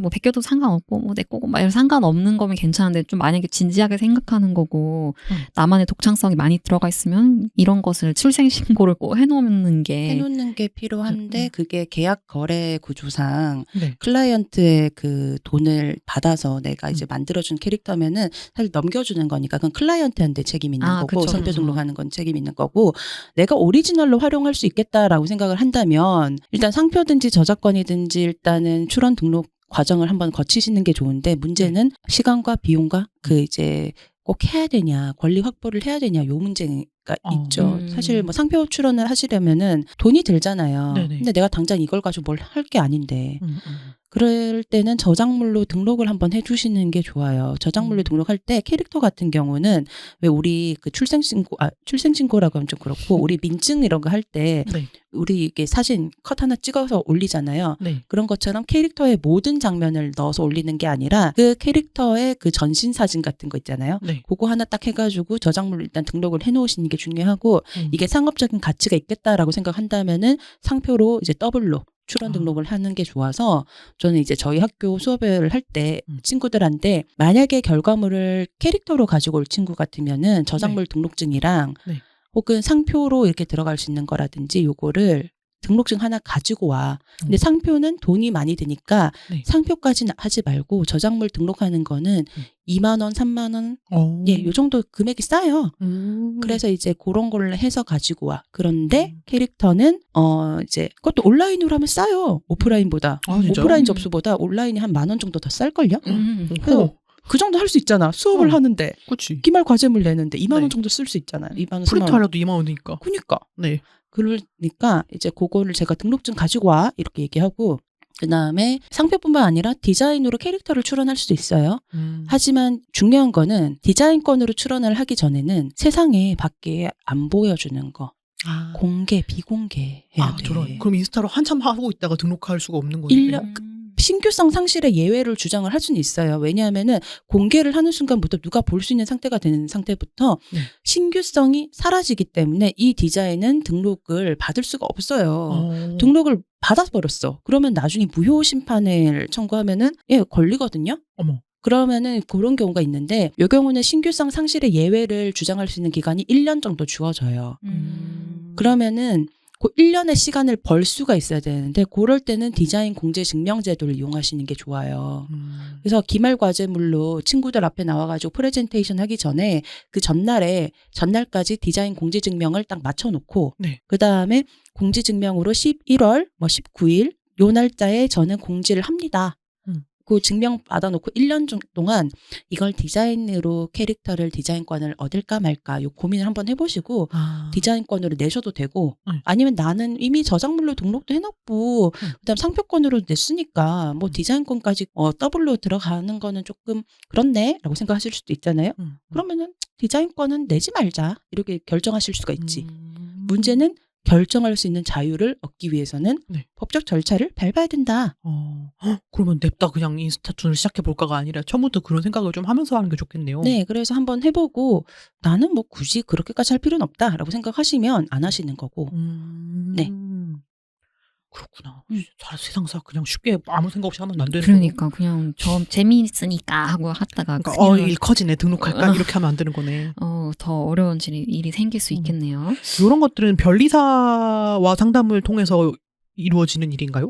뭐 베껴도 상관없고 뭐 내 거고 막 이런 상관없는 거면 괜찮은데 좀 만약에 진지하게 생각하는 거고 나만의 독창성이 많이 들어가 있으면 이런 것을 출생 신고를 꼭 해놓는 게 해놓는 게 필요한데 그게 계약 거래 구조상 네. 클라이언트의 그 돈을 받아서 내가 이제 만들어준 캐릭터면은 사실 넘겨주는 거니까 그건 클라이언트한테 책임 있는 거고 그쵸, 선표 그쵸. 등록하는 건 책임 있는 거고 내가 오리지널로 활용할 수 있겠다라고 생각을 한다면 일단 상표든지 저작권이든지 일단은 출원 등록 과정을 한번 거치시는 게 좋은데 문제는 시간과 비용과 그 이제 꼭 해야 되냐 권리 확보를 해야 되냐 요 문제가 있죠. 사실 뭐 상표 출원을 하시려면은 돈이 들잖아요. 네네. 근데 내가 당장 이걸 가지고 뭘 할 게 아닌데 그럴 때는 저작물로 등록을 한번 해주시는 게 좋아요. 저작물로 등록할 때 캐릭터 같은 경우는 왜 우리 그 출생신고라고 하면 좀 그렇고 우리 민증 이런 거 할 때 네. 우리 이게 사진 컷 하나 찍어서 올리잖아요. 네. 그런 것처럼 캐릭터의 모든 장면을 넣어서 올리는 게 아니라 그 캐릭터의 그 전신 사진 같은 거 있잖아요. 네. 그거 하나 딱 해가지고 저작물로 일단 등록을 해놓으시는 게 중요하고 이게 상업적인 가치가 있겠다라고 생각한다면은 상표로 이제 더블로 출원 등록을 하는 게 좋아서 저는 이제 저희 학교 수업을 할 때 친구들한테 만약에 결과물을 캐릭터로 가지고 올 친구 같으면은 저작물 등록증이랑 네. 혹은 상표로 이렇게 들어갈 수 있는 거라든지 요거를 등록증 하나 가지고 와. 근데 상표는 돈이 많이 드니까 네. 상표까지는 하지 말고 저작물 등록하는 거는 2만 원, 3만 원, 예, 요 정도 금액이 싸요. 그래서 이제 그런 걸 해서 가지고 와. 그런데 캐릭터는 이제 그것도 온라인으로 하면 싸요. 오프라인보다. 아, 진짜요? 오프라인 접수보다 온라인이 한 10,000원 정도 더 쌀걸요? 그래서 그 정도 할 수 있잖아. 수업을 하는데 그렇지. 기말 과제물 내는데 2만 원 네. 정도 쓸 수 있잖아요. 2만 원, 프린트 3만 원. 하려도 2만 원이니까. 그러니까. 네. 그러니까 이제 그거를 제가 등록증 가지고 와 이렇게 얘기하고 그다음에 상표뿐만 아니라 디자인으로 캐릭터를 출원할 수도 있어요. 하지만 중요한 거는 디자인권으로 출원을 하기 전에는 세상에 밖에 안 보여주는 거 공개 비공개 해야 돼. 저런. 그럼 인스타로 한참 하고 있다가 등록할 수가 없는 거예요? 1년 신규성 상실의 예외를 주장을 할 수는 있어요. 왜냐하면은 공개를 하는 순간부터 누가 볼 수 있는 상태가 되는 상태부터 네. 신규성이 사라지기 때문에 이 디자인은 등록을 받을 수가 없어요. 등록을 받아버렸어. 그러면 나중에 무효 심판을 청구하면은 걸리거든요. 어머. 그러면은 그런 경우가 있는데 이 경우는 신규성 상실의 예외를 주장할 수 있는 기간이 1년 정도 주어져요. 그러면은 그 1년의 시간을 벌 수가 있어야 되는데 그럴 때는 디자인 공제 증명 제도를 이용하시는 게 좋아요. 그래서 기말 과제물로 친구들 앞에 나와가지고 프레젠테이션 하기 전에 그 전날까지 디자인 공제 증명을 딱 맞춰놓고 네. 그 다음에 공지 증명으로 11월 19일 요 날짜에 저는 공지를 합니다. 그 증명 받아놓고 1년 동안 이걸 디자인으로 캐릭터를 디자인권을 얻을까 말까 요 고민을 한번 해보시고 디자인권으로 내셔도 되고 아니면 나는 이미 저작물로 등록도 해놨고 그다음 상표권으로 냈으니까 뭐 디자인권까지 더블로 들어가는 거는 조금 그렇네 라고 생각하실 수도 있잖아요. 그러면은 디자인권은 내지 말자 이렇게 결정하실 수가 있지. 문제는 결정할 수 있는 자유를 얻기 위해서는 네. 법적 절차를 밟아야 된다. 그러면 냅다 그냥 인스타툰을 시작해볼까가 아니라 처음부터 그런 생각을 좀 하면서 하는 게 좋겠네요. 네, 그래서 한번 해보고 나는 뭐 굳이 그렇게까지 할 필요는 없다라고 생각하시면 안 하시는 거고. 네. 그렇구나. 세상사 그냥 쉽게 아무 생각 없이 하면 안 되는 그러니까 그냥 저 재미있으니까 하고 하다가 그러니까 일 커지네 등록할까 이렇게 하면 안 되는 거네. 더 어려운 일이 생길 수 있겠네요. 이런 것들은 변리사와 상담을 통해서 이루어지는 일인가요?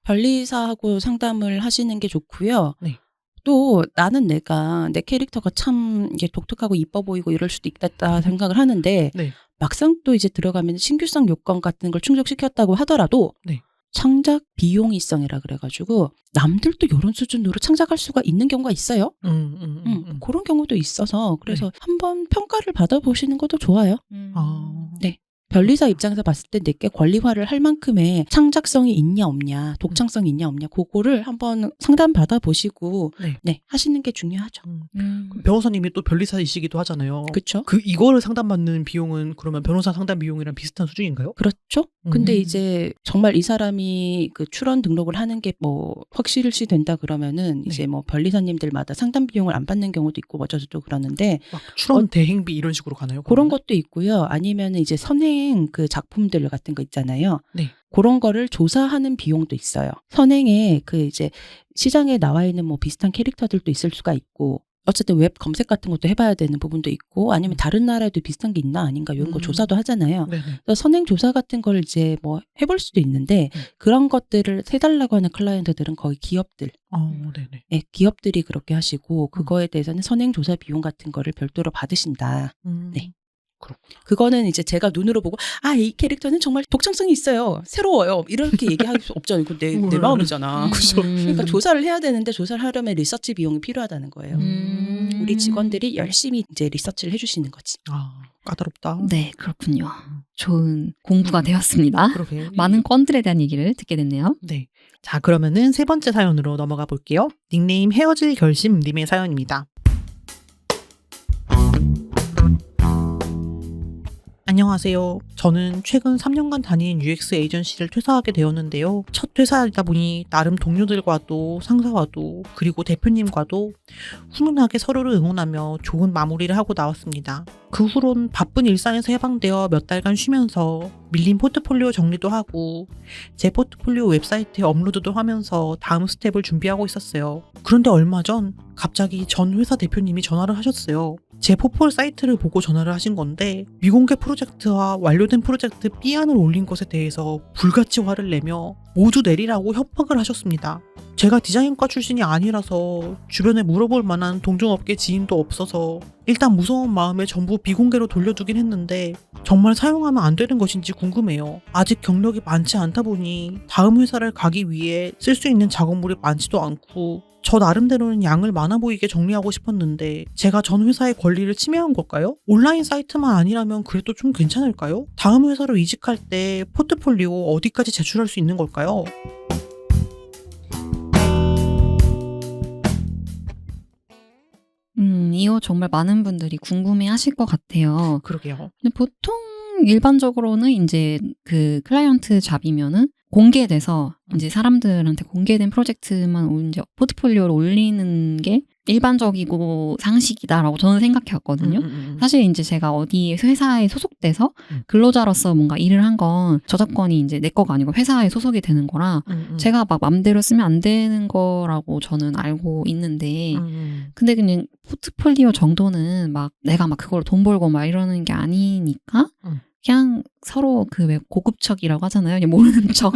변리사하고 상담을 하시는 게 좋고요. 네. 또 나는 내가 내 캐릭터가 참 이게 독특하고 이뻐 보이고 이럴 수도 있겠다 생각을 하는데 네. 막상 또 이제 들어가면 신규성 요건 같은 걸 충족시켰다고 하더라도 네. 창작 비용이성이라 그래가지고 남들도 이런 수준으로 창작할 수가 있는 경우가 있어요. 그런 경우도 있어서 그래서 한번 평가를 받아보시는 것도 좋아요. 네. 변리사 입장에서 봤을 때 내게 권리화를 할 만큼의 창작성이 있냐 없냐 독창성이 있냐 없냐 그거를 한번 상담 받아보시고 네, 하시는 게 중요하죠. 변호사님이 또 변리사이시기도 하잖아요. 그렇죠. 이거를 상담받는 비용은 그러면 변호사 상담 비용이랑 비슷한 수준인가요? 그렇죠. 근데 이제 정말 이 사람이 그 출원 등록을 하는 게 뭐 확실시 된다 그러면은 이제 뭐 변리사님들마다 상담 비용을 안 받는 경우도 있고 어쩌고 그러는데 막 출원 대행비 이런 식으로 가나요? 그런 것도 있고요. 아니면은 이제 선행 그 작품들 같은 거 있잖아요. 네. 그런 거를 조사하는 비용도 있어요. 선행에 그 이제 시장에 나와 있는 뭐 비슷한 캐릭터들도 있을 수가 있고 어쨌든 웹 검색 같은 것도 해봐야 되는 부분도 있고 아니면 다른 나라에도 비슷한 게 있나 아닌가 이런 거 조사도 하잖아요. 그래서 선행 조사 같은 걸 이제 뭐 해볼 수도 있는데 그런 것들을 해달라고 하는 클라이언트들은 거의 기업들. 네, 기업들이 그렇게 하시고 그거에 대해서는 선행 조사 비용 같은 거를 별도로 받으신다. 네. 그렇구나. 그거는 이제 제가 눈으로 보고 이 캐릭터는 정말 독창성이 있어요. 새로워요. 이렇게 얘기할 수 없잖아요. 이거 내 마음이잖아. 그러니까 조사를 해야 되는데 조사를 하려면 리서치 비용이 필요하다는 거예요. 우리 직원들이 열심히 이제 리서치를 해주시는 거지. 까다롭다. 네, 그렇군요. 좋은 공부가 되었습니다. 그러게. 많은 건들에 대한 얘기를 듣게 됐네요. 네. 자, 그러면은 세 번째 사연으로 넘어가 볼게요. 닉네임 헤어질 결심님의 사연입니다. 안녕하세요. 저는 최근 3년간 다닌 UX 에이전시를 퇴사하게 되었는데요. 첫 퇴사이다 보니 나름 동료들과도 상사와도 그리고 대표님과도 훈훈하게 서로를 응원하며 좋은 마무리를 하고 나왔습니다. 그 후론 바쁜 일상에서 해방되어 몇 달간 쉬면서 밀린 포트폴리오 정리도 하고 제 포트폴리오 웹사이트에 업로드도 하면서 다음 스텝을 준비하고 있었어요. 그런데 얼마 전 갑자기 전 회사 대표님이 전화를 하셨어요. 제 포폴 사이트를 보고 전화를 하신 건데 미공개 프로젝트와 완료된 프로젝트 B안을 올린 것에 대해서 불같이 화를 내며 모두 내리라고 협박을 하셨습니다. 제가 디자인과 출신이 아니라서 주변에 물어볼 만한 동종업계 지인도 없어서 일단 무서운 마음에 전부 비공개로 돌려두긴 했는데 정말 사용하면 안 되는 것인지 궁금해요. 아직 경력이 많지 않다 보니 다음 회사를 가기 위해 쓸 수 있는 작업물이 많지도 않고 저 나름대로는 양을 많아 보이게 정리하고 싶었는데 제가 전 회사의 권리를 침해한 걸까요? 온라인 사이트만 아니라면 그래도 좀 괜찮을까요? 다음 회사로 이직할 때 포트폴리오 어디까지 제출할 수 있는 걸까요? 이거 정말 많은 분들이 궁금해 하실 것 같아요. 그러게요. 근데 보통 일반적으로는 이제 그 클라이언트 잡이면은 공개돼서 이제 사람들한테 공개된 프로젝트만 이제 포트폴리오를 올리는 게 일반적이고 상식이다라고 저는 생각해왔거든요. 사실 이제 제가 어디 회사에 소속돼서 근로자로서 뭔가 일을 한 건 저작권이 이제 내 거가 아니고 회사에 소속이 되는 거라 제가 막 맘대로 쓰면 안 되는 거라고 저는 알고 있는데 근데 그냥 포트폴리오 정도는 막 내가 막 그걸로 돈 벌고 막 이러는 게 아니니까 그냥 서로 그 왜 고급척이라고 하잖아요. 그냥 모르는 척.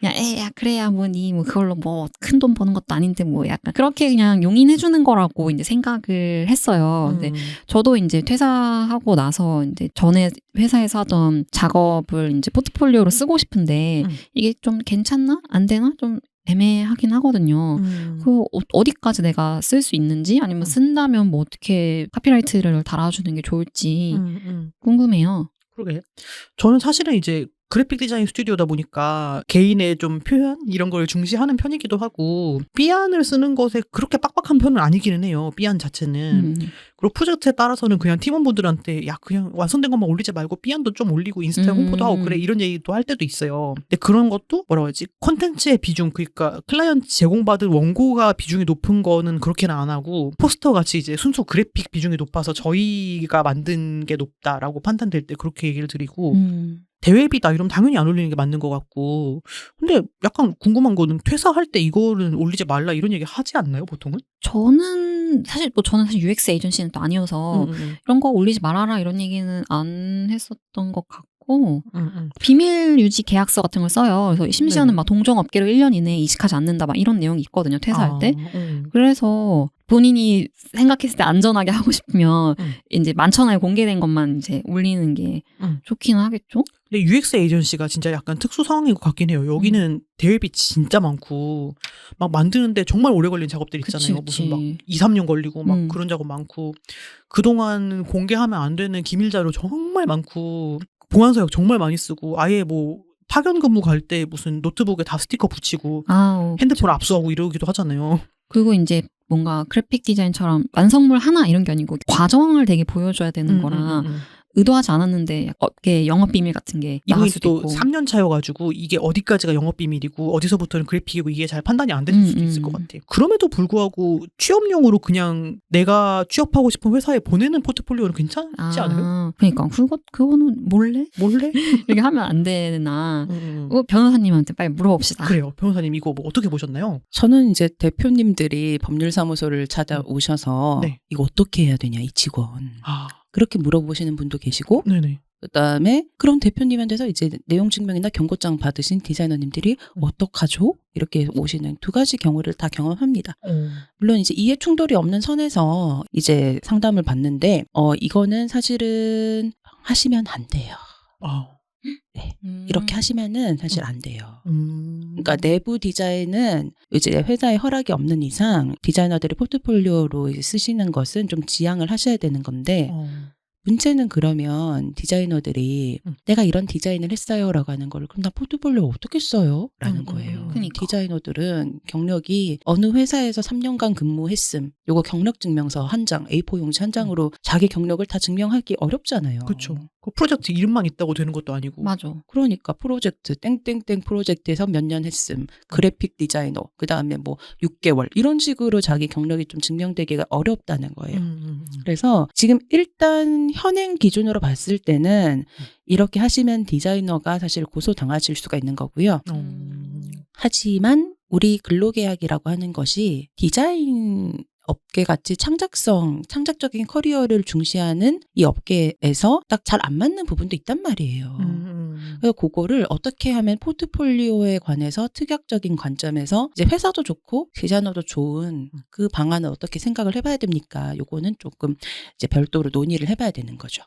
그냥 야 그래야 뭐니 뭐 그걸로 뭐 큰 돈 버는 것도 아닌데 뭐 약간 그렇게 그냥 용인해 주는 거라고 이제 생각을 했어요. 근데 저도 이제 퇴사하고 나서 이제 전에 회사에서 하던 작업을 이제 포트폴리오로 쓰고 싶은데 이게 좀 괜찮나? 안 되나? 좀 애매하긴 하거든요. 그 어디까지 내가 쓸 수 있는지 아니면 쓴다면 뭐 어떻게 카피라이트를 달아주는 게 좋을지 궁금해요. 그러게. 저는 사실은 이제 그래픽 디자인 스튜디오다 보니까 개인의 좀 표현 이런 걸 중시하는 편이기도 하고 B안을 쓰는 것에 그렇게 빡빡한 편은 아니기는 해요. B안 자체는. 그리고 프로젝트에 따라서는 그냥 팀원분들한테 야 그냥 완성된 것만 올리지 말고 B안도 좀 올리고 인스타에 홍보도 하고 그래 이런 얘기도 할 때도 있어요. 근데 그런 것도 뭐라고 하지? 콘텐츠의 비중 그러니까 클라이언트 제공받은 원고가 비중이 높은 거는 그렇게는 안 하고 포스터 같이 이제 순수 그래픽 비중이 높아서 저희가 만든 게 높다라고 판단될 때 그렇게 얘기를 드리고 대회비다 이러면 당연히 안 올리는 게 맞는 것 같고 근데 약간 궁금한 거는 퇴사할 때 이거는 올리지 말라 이런 얘기 하지 않나요 보통은? 저는 사실 UX 에이전시는 또 아니어서 이런 거 올리지 말아라 이런 얘기는 안 했었던 것 같고 비밀 유지 계약서 같은 걸 써요. 그래서 심지어는 막 동종업계로 1년 이내에 이직하지 않는다 막 이런 내용이 있거든요. 퇴사할 때. 그래서 본인이 생각했을 때 안전하게 하고 싶으면 이제 만천하에 공개된 것만 이제 올리는 게 좋기는 하겠죠. 근데 UX 에이전시가 진짜 약간 특수 상황인 것 같긴 해요. 여기는 대회비 진짜 많고 막 만드는데 정말 오래 걸린 작업들 있잖아요. 그치. 무슨 막 2, 3년 걸리고 막 그런 작업 많고 그동안 공개하면 안 되는 기밀 자료 정말 많고 보안서약 정말 많이 쓰고 아예 뭐 파견 근무 갈 때 무슨 노트북에 다 스티커 붙이고 핸드폰 압수하고 이러기도 하잖아요. 그리고 이제 뭔가 그래픽 디자인처럼 완성물 하나 이런 게 아니고 과정을 되게 보여줘야 되는 거라 의도하지 않았는데 업계 영업비밀 같은 게 나갈 이거 수도 또 있고 3년 차여가지고 이게 어디까지가 영업비밀이고 어디서부터는 그래픽이고 이게 잘 판단이 안 될 수도 있을 것 같아요. 그럼에도 불구하고 취업용으로 그냥 내가 취업하고 싶은 회사에 보내는 포트폴리오는 괜찮지 않아요? 그러니까 그거는 몰래 이렇게 하면 안 되나. 변호사님한테 빨리 물어봅시다. 그래요. 변호사님 이거 뭐 어떻게 보셨나요? 저는 이제 대표님들이 법률사무소를 찾아오셔서 네. 이거 어떻게 해야 되냐 이 직원. 그렇게 물어보시는 분도 계시고 네네. 그다음에 그런 대표님한테서 이제 내용 증명이나 경고장 받으신 디자이너님들이 어떡하죠? 이렇게 오시는 두 가지 경우를 다 경험합니다. 물론 이제 이해 충돌이 없는 선에서 이제 상담을 받는데 이거는 사실은 하시면 안 돼요. 네. 이렇게 하시면은 사실 안 돼요. 그러니까 내부 디자인은 이제 회사의 허락이 없는 이상 디자이너들이 포트폴리오로 이제 쓰시는 것은 좀 지양을 하셔야 되는 건데 문제는 그러면 디자이너들이 내가 이런 디자인을 했어요라고 하는 거를 그럼 나 포트폴리오 어떻게 써요? 라는 거예요. 그러니까. 디자이너들은 경력이 어느 회사에서 3년간 근무했음. 요거 경력 증명서 한 장, A4 용지 한 장으로 자기 경력을 다 증명하기 어렵잖아요. 그렇죠. 그 프로젝트 이름만 있다고 되는 것도 아니고. 맞아. 그러니까 프로젝트 땡땡땡 프로젝트에서 몇 년 했음. 그래픽 디자이너. 그다음에 뭐 6개월 이런 식으로 자기 경력이 좀 증명되기가 어렵다는 거예요. 그래서 지금 일단 현행 기준으로 봤을 때는 이렇게 하시면 디자이너가 사실 고소당하실 수가 있는 거고요. 하지만 우리 근로계약이라고 하는 것이 디자인 업계 같이 창작적인 커리어를 중시하는 이 업계에서 딱 잘 안 맞는 부분도 있단 말이에요. 그래서 그거를 어떻게 하면 포트폴리오에 관해서 특약적인 관점에서 이제 회사도 좋고 디자이너도 좋은 그 방안을 어떻게 생각을 해봐야 됩니까? 요거는 조금 이제 별도로 논의를 해봐야 되는 거죠.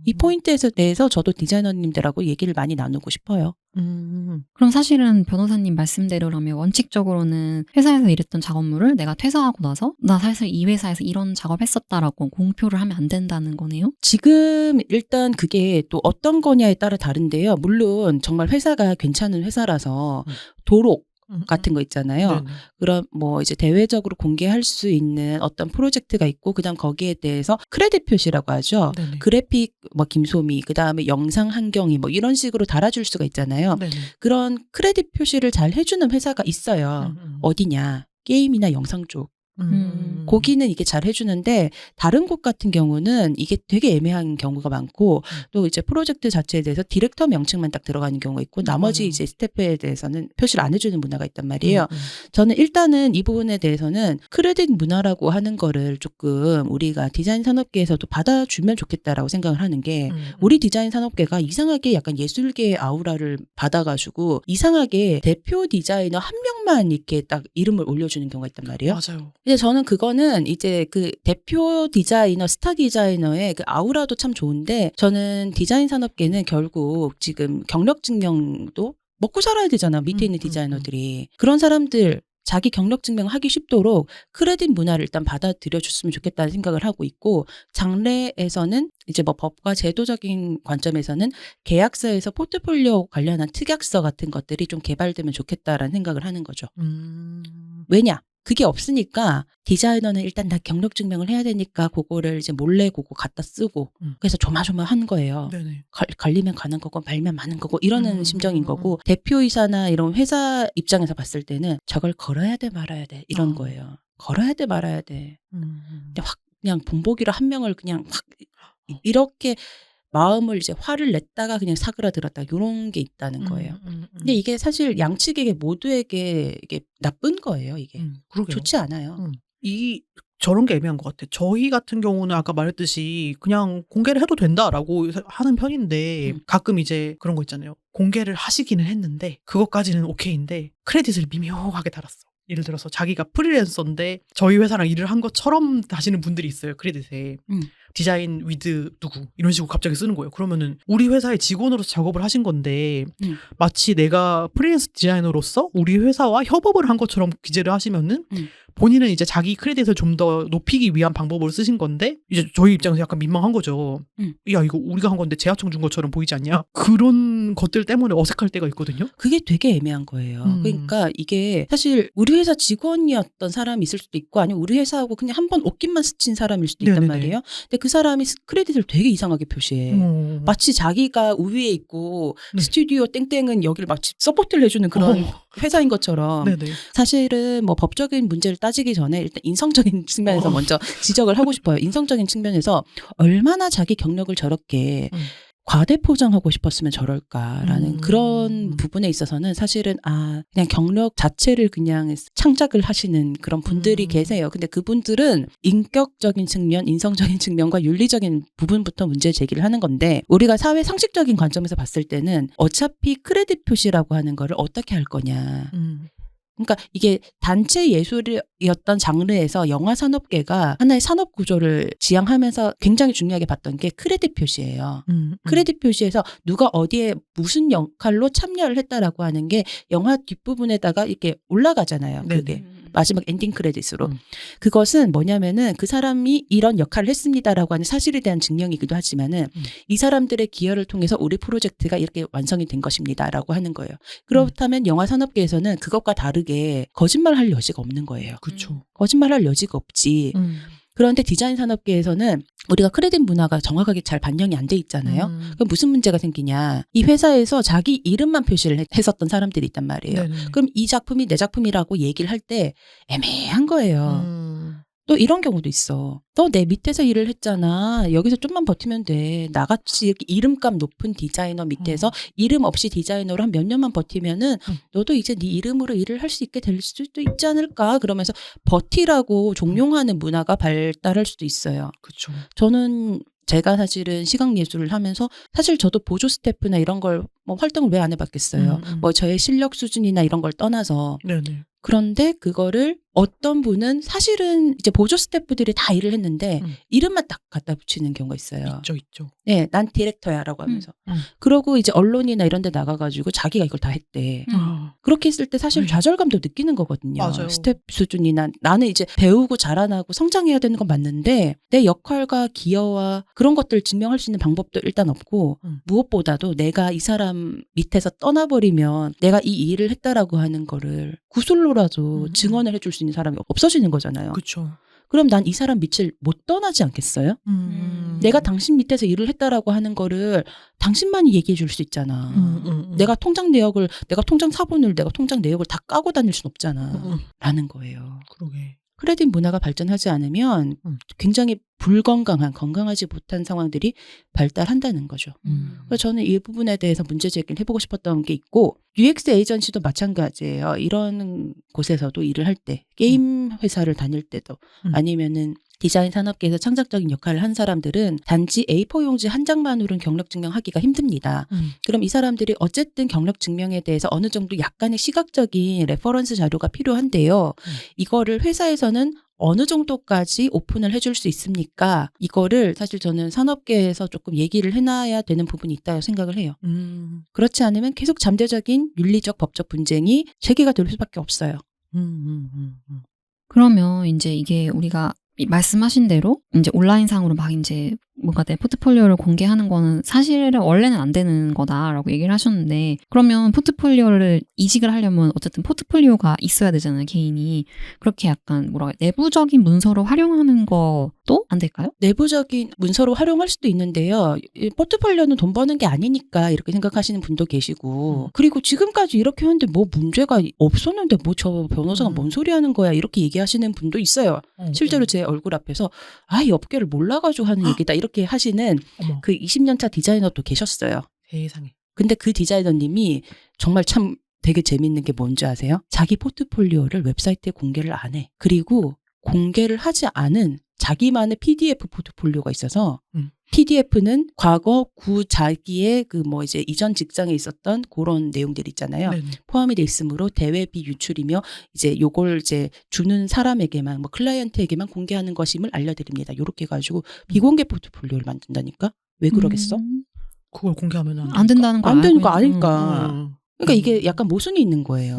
이 포인트에 대해서 저도 디자이너님들하고 얘기를 많이 나누고 싶어요. 그럼 사실은 변호사님 말씀대로라면 원칙적으로는 회사에서 일했던 작업물을 내가 퇴사하고 나서 나 사실 이 회사에서 이런 작업했었다라고 공표를 하면 안 된다는 거네요? 지금 일단 그게 또 어떤 거냐에 따라 다른데요. 물론 정말 회사가 괜찮은 회사라서 도록 같은 거 있잖아요. 네네. 그럼 뭐 이제 대외적으로 공개할 수 있는 어떤 프로젝트가 있고 그다음 거기에 대해서 크레딧 표시라고 하죠. 네네. 그래픽 뭐 김소미 그다음에 영상 한경이 뭐 이런 식으로 달아줄 수가 있잖아요. 네네. 그런 크레딧 표시를 잘 해주는 회사가 있어요. 어디냐? 게임이나 영상 쪽. 거기는 이게 잘 해주는데 다른 곳 같은 경우는 이게 되게 애매한 경우가 많고 또 이제 프로젝트 자체에 대해서 디렉터 명칭만 딱 들어가는 경우가 있고 나머지 맞아요. 이제 스태프에 대해서는 표시를 안 해주는 문화가 있단 말이에요. 저는 일단은 이 부분에 대해서는 크레딧 문화라고 하는 거를 조금 우리가 디자인 산업계에서도 받아주면 좋겠다라고 생각을 하는 게 우리 디자인 산업계가 이상하게 약간 예술계의 아우라를 받아가지고 이상하게 대표 디자이너 한 명만 이렇게 딱 이름을 올려주는 경우가 있단 말이에요. 맞아요. 근데 저는 그거는 이제 그 대표 디자이너, 스타 디자이너의 그 아우라도 참 좋은데 저는 디자인 산업계는 결국 지금 경력 증명도 먹고 살아야 되잖아. 밑에 있는 디자이너들이. 그런 사람들 자기 경력 증명하기 쉽도록 크레딧 문화를 일단 받아들여줬으면 좋겠다는 생각을 하고 있고 장래에서는 이제 뭐 법과 제도적인 관점에서는 계약서에서 포트폴리오 관련한 특약서 같은 것들이 좀 개발되면 좋겠다라는 생각을 하는 거죠. 왜냐? 그게 없으니까 디자이너는 일단 나 경력 증명을 해야 되니까 그거를 이제 몰래 그거 갖다 쓰고 그래서 조마조마한 거예요. 네네. 걸리면 가는 거고 말면 마는 거고 이러는 심정인 거고 대표이사나 이런 회사 입장에서 봤을 때는 저걸 걸어야 돼 말아야 돼 이런 거예요. 걸어야 돼 말아야 돼. 근데 확 그냥 본보기로 한 명을 그냥 확 이렇게 마음을 이제 화를 냈다가 그냥 사그라들었다 이런 게 있다는 거예요. 근데 이게 사실 양측에게 모두에게 이게 나쁜 거예요. 이게 그러게요. 좋지 않아요. 저런 게 애매한 것 같아. 저희 같은 경우는 아까 말했듯이 그냥 공개를 해도 된다라고 하는 편인데 가끔 이제 그런 거 있잖아요. 공개를 하시기는 했는데 그것까지는 오케이인데 크레딧을 미묘하게 달았어. 예를 들어서 자기가 프리랜서인데 저희 회사랑 일을 한 것처럼 다시는 분들이 있어요. 크레딧에. 디자인 위드 누구 이런 식으로 갑자기 쓰는 거예요. 그러면은 우리 회사의 직원으로서 작업을 하신 건데 마치 내가 프리랜서 디자이너로서 우리 회사와 협업을 한 것처럼 기재를 하시면은 본인은 이제 자기 크레딧을 좀 더 높이기 위한 방법으로 쓰신 건데 이제 저희 입장에서 약간 민망한 거죠. 야 이거 우리가 한 건데 제하청 준 것처럼 보이지 않냐? 그런 것들 때문에 어색할 때가 있거든요. 그게 되게 애매한 거예요. 그러니까 이게 사실 우리 회사 직원이었던 사람이 있을 수도 있고 아니면 우리 회사하고 그냥 한 번 옷깃만 스친 사람일 수도 있단 네네네. 말이에요. 근데 그 사람이 크레딧을 되게 이상하게 표시해. 마치 자기가 우위에 있고 네. 스튜디오 땡땡은 여기를 막 서포트를 해주는 그런 회사인 것처럼 네네. 사실은 뭐 법적인 문제를 따지기 전에 일단 인성적인 측면에서 먼저 지적을 하고 싶어요. 인성적인 측면에서 얼마나 자기 경력을 저렇게 과대 포장하고 싶었으면 저럴까라는 그런 부분에 있어서는 사실은 그냥 경력 자체를 그냥 창작을 하시는 그런 분들이 계세요. 근데 그분들은 인격적인 측면, 인성적인 측면과 윤리적인 부분부터 문제 제기를 하는 건데 우리가 사회 상식적인 관점에서 봤을 때는 어차피 크레딧 표시라고 하는 거를 어떻게 할 거냐. 그러니까 이게 단체 예술이었던 장르에서 영화 산업계가 하나의 산업 구조를 지향하면서 굉장히 중요하게 봤던 게 크레딧 표시예요. 크레딧 표시에서 누가 어디에 무슨 역할로 참여를 했다라고 하는 게 영화 뒷부분에다가 이렇게 올라가잖아요. 그게. 마지막 엔딩 크레딧으로. 그것은 뭐냐면은 그 사람이 이런 역할을 했습니다라고 하는 사실에 대한 증명이기도 하지만은 이 사람들의 기여를 통해서 우리 프로젝트가 이렇게 완성이 된 것입니다라고 하는 거예요. 그렇다면 영화 산업계에서는 그것과 다르게 거짓말할 여지가 없는 거예요. 그렇죠. 거짓말할 여지가 없지. 그런데 디자인 산업계에서는 우리가 크레딧 문화가 정확하게 잘 반영이 안 돼 있잖아요. 그럼 무슨 문제가 생기냐. 이 회사에서 자기 이름만 표시를 했었던 사람들이 있단 말이에요. 네네. 그럼 이 작품이 내 작품이라고 얘기를 할 때 애매한 거예요. 또 이런 경우도 있어. 너 내 밑에서 일을 했잖아. 여기서 좀만 버티면 돼. 나같이 이렇게 이름값 높은 디자이너 밑에서 이름 없이 디자이너로 한 몇 년만 버티면은 너도 이제 네 이름으로 일을 할 수 있게 될 수도 있지 않을까. 그러면서 버티라고 종용하는 문화가 발달할 수도 있어요. 그렇죠. 저는 제가 사실은 시각예술을 하면서 사실 저도 보조 스태프나 이런 걸 뭐 활동을 왜 안 해봤겠어요. 뭐 저의 실력 수준이나 이런 걸 떠나서. 네네. 그런데 그거를 어떤 분은 사실은 이제 보조 스태프들이 다 일을 했는데 이름만 딱 갖다 붙이는 경우가 있어요. 있죠. 네, 난 디렉터야라고 하면서. 그러고 이제 언론이나 이런 데 나가가지고 자기가 이걸 다 했대. 그렇게 했을 때 사실 좌절감도 느끼는 거거든요. 맞아요. 스텝 수준이나 나는 이제 배우고 자라나고 성장해야 되는 건 맞는데 내 역할과 기여와 그런 것들을 증명할 수 있는 방법도 일단 없고 무엇보다도 내가 이 사람 밑에서 떠나버리면 내가 이 일을 했다라고 하는 거를 구술로라도 증언을 해줄 수 있는 사람이 없어지는 거잖아요. 그렇죠. 그럼 난 이 사람 밑을 못 떠나지 않겠어요? 내가 당신 밑에서 일을 했다라고 하는 거를 당신만이 얘기해 줄 수 있잖아. 내가 통장 내역을, 내가 통장 사본을, 내가 통장 내역을 다 까고 다닐 순 없잖아. 라는 거예요. 그러게. 크레딧 문화가 발전하지 않으면 굉장히 불건강한, 건강하지 못한 상황들이 발달한다는 거죠. 그래서 저는 이 부분에 대해서 문제 제기를 해보고 싶었던 게 있고 UX 에이전시도 마찬가지예요. 이런 곳에서도 일을 할 때, 게임 회사를 다닐 때도 아니면은 디자인 산업계에서 창작적인 역할을 한 사람들은 단지 A4 용지 한 장만으로는 경력 증명하기가 힘듭니다. 그럼 이 사람들이 어쨌든 경력 증명에 대해서 어느 정도 약간의 시각적인 레퍼런스 자료가 필요한데요. 이거를 회사에서는 어느 정도까지 오픈을 해줄 수 있습니까? 이거를 사실 저는 산업계에서 조금 얘기를 해놔야 되는 부분이 있다고 생각을 해요. 그렇지 않으면 계속 잠재적인 윤리적 법적 분쟁이 제기가 될 수밖에 없어요. 그러면 이제 이게 우리가 말씀하신 대로 이제 온라인상으로 막 이제 뭔가 내 포트폴리오를 공개하는 거는 사실은 원래는 안 되는 거다라고 얘기를 하셨는데 그러면 포트폴리오를 이직을 하려면 어쨌든 포트폴리오가 있어야 되잖아요, 개인이. 그렇게 약간 뭐라 내부적인 문서로 활용하는 것도 안 될까요? 내부적인 문서로 활용할 수도 있는데요. 이 포트폴리오는 돈 버는 게 아니니까 이렇게 생각하시는 분도 계시고 그리고 지금까지 이렇게 했는데 뭐 문제가 없었는데 뭐 저 변호사가 뭔 소리 하는 거야 이렇게 얘기하시는 분도 있어요. 실제로 제 얼굴 앞에서 아, 이 업계를 몰라가지고 하는 얘기다 이렇게 하시는 어머. 그 20년차 디자이너도 계셨어요. 세상에. 근데 그 디자이너님이 정말 참 되게 재밌는 게 뭔지 아세요? 자기 포트폴리오를 웹사이트에 공개를 안 해. 그리고 공개를 하지 않은 자기만의 PDF 포트폴리오가 있어서 PDF는 과거 자기의 그 뭐 이제 이전 직장에 있었던 그런 내용들 있잖아요. 네네. 포함이 돼 있으므로 대외비 유출이며 이제 요걸 이제 주는 사람에게만 뭐 클라이언트에게만 공개하는 것임을 알려드립니다. 요렇게 해가지고 비공개 포트폴리오를 만든다니까? 왜 그러겠어? 그걸 공개하면 안 된다는 거 안 되는 알고 거 있는- 아니까. 그러니까 이게 약간 모순이 있는 거예요.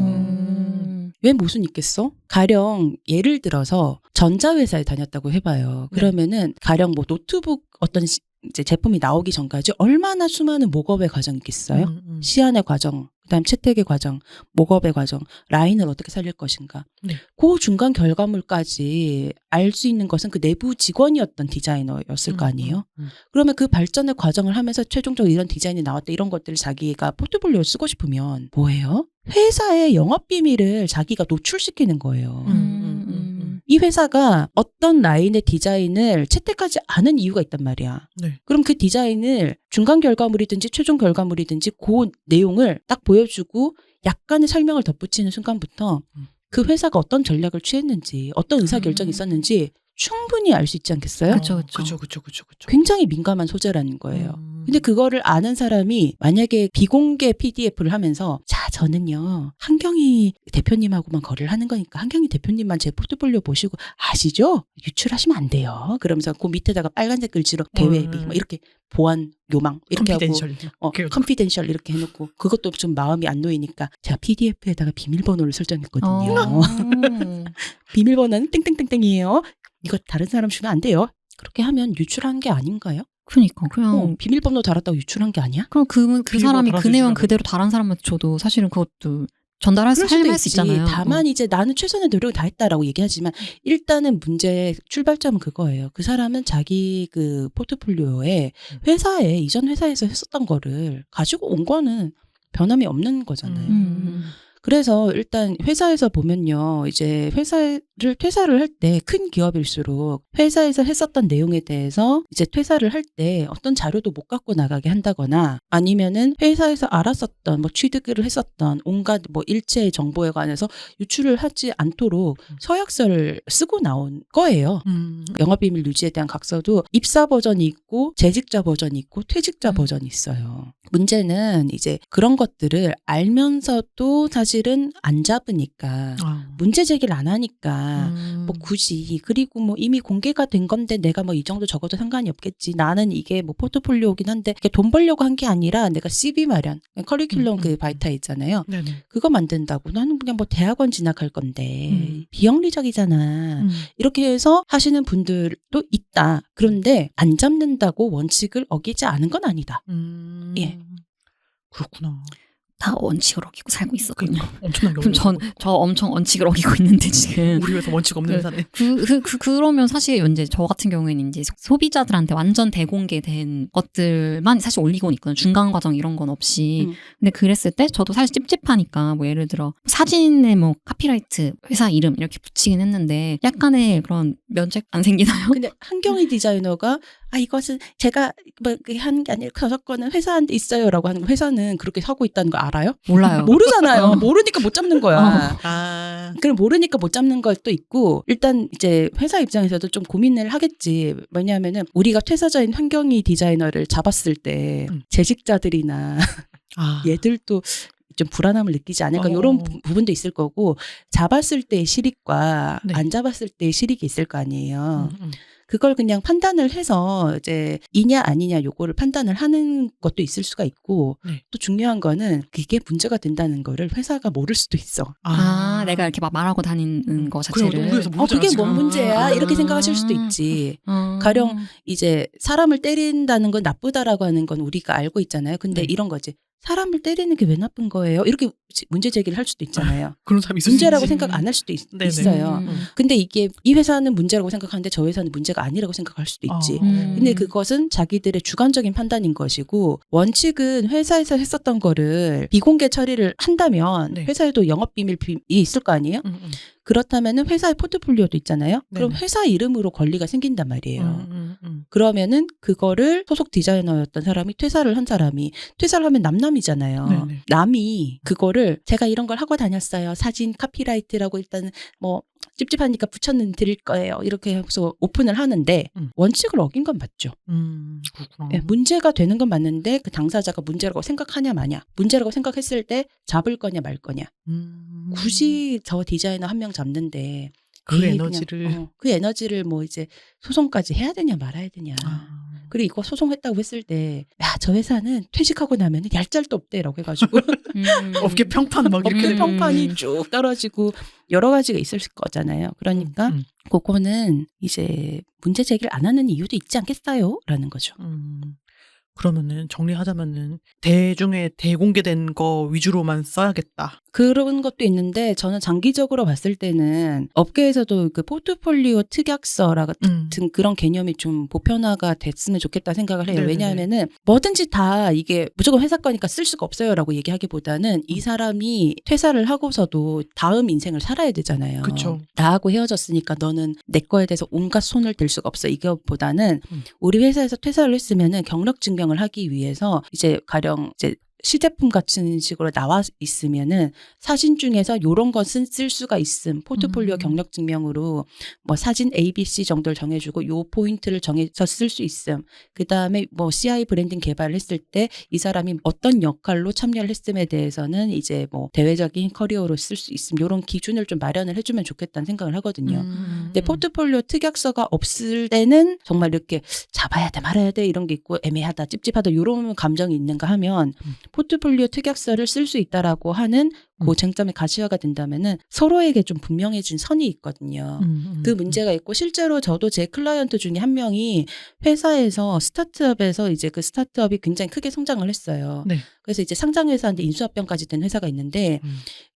왜 모순이 있겠어? 가령 예를 들어서 전자회사에 다녔다고 해봐요. 그러면은 가령 뭐 노트북 어떤 이제 제품이 나오기 전까지 얼마나 수많은 목업의 과정이 있겠어요? 시안의 과정, 그다음 채택의 과정, 목업의 과정, 라인을 어떻게 살릴 것인가. 네. 그 중간 결과물까지 알 수 있는 것은 그 내부 직원이었던 디자이너였을 거 아니에요? 그러면 그 발전의 과정을 하면서 최종적으로 이런 디자인이 나왔다 이런 것들을 자기가 포트폴리오에 쓰고 싶으면 뭐예요? 회사의 영업 비밀을 자기가 노출시키는 거예요. 이 회사가 어떤 라인의 디자인을 채택하지 않은 이유가 있단 말이야. 네. 그럼 그 디자인을 중간 결과물이든지 최종 결과물이든지 그 내용을 딱 보여주고 약간의 설명을 덧붙이는 순간부터 그 회사가 어떤 전략을 취했는지 어떤 의사결정이 있었는지 충분히 알 수 있지 않겠어요? 그쵸. 그쵸. 굉장히 민감한 소재라는 거예요. 근데 그거를 아는 사람이 만약에 비공개 PDF를 하면서 자 저는요 한경희 대표님하고만 거래를 하는 거니까 한경희 대표님만 제 포트폴리오 보시고 아시죠? 유출하시면 안 돼요. 그러면서 그 밑에다가 빨간색 글씨로 대외비 막 이렇게 보안 요망 이렇게 컨피덴셜. 하고 컨피덴셜 이렇게 해놓고 그것도 좀 마음이 안 놓이니까 제가 PDF에다가 비밀번호를 설정했거든요. 비밀번호는 땡땡땡땡이에요. 이거 다른 사람 주면 안 돼요. 그렇게 하면 유출한 게 아닌가요? 그러니까 그냥 비밀번호 달았다고 유출한 게 아니야? 그럼 그 사람이 그 내용 달아주시라고. 그대로 다른 사람한테 줘도 사실은 그것도 전달할 수 있잖아요. 다만 이제 나는 최선의 노력을 다했다라고 얘기하지만 일단은 문제의 출발점은 그거예요. 그 사람은 자기 그 포트폴리오에 회사에 이전 회사에서 했었던 거를 가지고 온 거는 변함이 없는 거잖아요. 그래서 일단 회사에서 보면요. 이제 퇴사를 할 때 큰 기업일수록 회사에서 했었던 내용에 대해서 이제 퇴사를 할 때 어떤 자료도 못 갖고 나가게 한다거나 아니면은 회사에서 알았었던 뭐 취득을 했었던 온갖 뭐 일체의 정보에 관해서 유출을 하지 않도록 서약서를 쓰고 나온 거예요. 영업비밀 유지에 대한 각서도 입사 버전이 있고 재직자 버전이 있고 퇴직자 버전이 있어요. 문제는 이제 그런 것들을 알면서도 사실은 안 잡으니까 문제 제기를 안 하니까 뭐 굳이 그리고 뭐 이미 공개가 된 건데 내가 뭐 이 정도 적어도 상관이 없겠지. 나는 이게 뭐 포트폴리오긴 한데 이게 돈 벌려고 한 게 아니라 내가 CV 마련, 커리큘럼 그 바이타 있잖아요. 네네. 그거 만든다고 나는 그냥 뭐 대학원 진학할 건데 비영리적이잖아. 이렇게 해서 하시는 분들도 있다. 그런데 안 잡는다고 원칙을 어기지 않은 건 아니다. 예. 그렇구나. 다 원칙을 어기고 살고 있었거든요. 그러니까 엄청나게 그럼 저 엄청 원칙을 어기고 있는데 지금. 우리 회사 원칙 없는 회사네. 그러면 사실 이제 저 같은 경우에는 이제 소비자들한테 완전 대공개된 것들만 사실 올리고 있거든요. 중간 과정 이런 건 없이. 근데 그랬을 때 저도 사실 찝찝하니까 뭐 예를 들어 사진에 뭐 카피라이트 회사 이름 이렇게 붙이긴 했는데 약간의 그런 면책 안 생기나요? 근데 한경희 디자이너가 이것은 제가 뭐 한 게 아니라 저작권은 회사한테 있어요라고 하는 거 회사는 그렇게 하고 있다는 거 알아요? 몰라요. 모르잖아요. 모르니까 못 잡는 거야. 그럼 모르니까 못 잡는 것도 있고 일단 이제 회사 입장에서도 좀 고민을 하겠지. 왜냐하면은 우리가 퇴사자인 한경희 디자이너를 잡았을 때 재직자들이나 얘들도 좀 불안함을 느끼지 않을까 이런 부분도 있을 거고 잡았을 때의 실익과 안 잡았을 때의 실익이 있을 거 아니에요. 그걸 그냥 판단을 해서 이제 이냐 아니냐 요거를 판단을 하는 것도 있을 수가 있고 또 중요한 거는 그게 문제가 된다는 거를 회사가 모를 수도 있어. 내가 이렇게 막 말하고 다니는 거 자체를. 그게 뭔 문제야 이렇게 생각하실 수도 있지. 가령 이제 사람을 때린다는 건 나쁘다라고 하는 건 우리가 알고 있잖아요. 근데 이런 거지. 사람을 때리는 게 왜 나쁜 거예요? 이렇게 문제 제기를 할 수도 있잖아요. 그런 사람이 있을 문제라고 수 있지. 생각 안 할 수도 있어요. 근데 이게 이 회사는 문제라고 생각하는데 저 회사는 문제가 아니라고 생각할 수도 있지. 근데 그것은 자기들의 주관적인 판단인 것이고 원칙은 회사에서 했었던 거를 비공개 처리를 한다면 회사에도 영업비밀이 있을 거 아니에요? 그렇다면은 회사의 포트폴리오도 있잖아요. 그럼 회사 이름으로 권리가 생긴단 말이에요. 그러면은 그거를 소속 디자이너였던 사람이 퇴사를 한 사람이 퇴사를 하면 남남이잖아요. 남이 그거를 제가 이런 걸 하고 다녔어요. 사진 카피라이트라고 일단은 뭐 찝찝하니까 붙여는 드릴 거예요. 이렇게 해서 오픈을 하는데 원칙을 어긴 건 맞죠. 그렇구나. 네, 문제가 되는 건 맞는데 그 당사자가 문제라고 생각하냐 마냐. 문제라고 생각했을 때 잡을 거냐 말 거냐. 굳이 저 디자이너 한 명 잡는데 그 에너지를 그 에너지를 뭐 이제 소송까지 해야 되냐 말아야 되냐. 그리고 이거 소송했다고 했을 때 야, 저 회사는 퇴직하고 나면 얄짤도 없대라고 해가지고 업계 평판 막 이렇게 평판이 쭉 떨어지고 여러 가지가 있을 거잖아요. 그러니까 그거는 이제 문제 제기를 안 하는 이유도 있지 않겠어요? 라는 거죠. 그러면은 정리하자면은 대중에 대공개된 거 위주로만 써야겠다. 그런 것도 있는데 저는 장기적으로 봤을 때는 업계에서도 그 포트폴리오 특약서라 같은 그런 개념이 좀 보편화가 됐으면 좋겠다 생각을 해요. 왜냐하면은 뭐든지 다 이게 무조건 회사 거니까 쓸 수가 없어요라고 얘기하기보다는 이 사람이 퇴사를 하고서도 다음 인생을 살아야 되잖아요. 그쵸. 나하고 헤어졌으니까 너는 내 거에 대해서 온갖 손을 댈 수가 없어. 이거보다는 우리 회사에서 퇴사를 했으면은 경력 증명을 하기 위해서 이제 가령 이제 시제품 같은 식으로 나와 있으면은 사진 중에서 요런 것은 쓸 수가 있음. 포트폴리오 경력 증명으로 뭐 사진 ABC 정도를 정해주고 요 포인트를 정해서 쓸 수 있음. 그 다음에 뭐 CI 브랜딩 개발을 했을 때 이 사람이 어떤 역할로 참여를 했음에 대해서는 이제 뭐 대외적인 커리어로 쓸 수 있음. 요런 기준을 좀 마련을 해주면 좋겠다는 생각을 하거든요. 근데 포트폴리오 특약서가 없을 때는 정말 이렇게 잡아야 돼 말아야 돼 이런 게 있고 애매하다 찝찝하다 이런 감정이 있는가 하면 포트폴리오 특약서를 쓸 수 있다라고 하는 그 쟁점이 가시화가 된다면은 서로에게 좀 분명해진 선이 있거든요. 그 문제가 있고 실제로 저도 제 클라이언트 중에 한 명이 회사에서 스타트업에서 이제 그 스타트업이 굉장히 크게 성장을 했어요. 네. 그래서 이제 상장회사인데 인수합병까지 된 회사가 있는데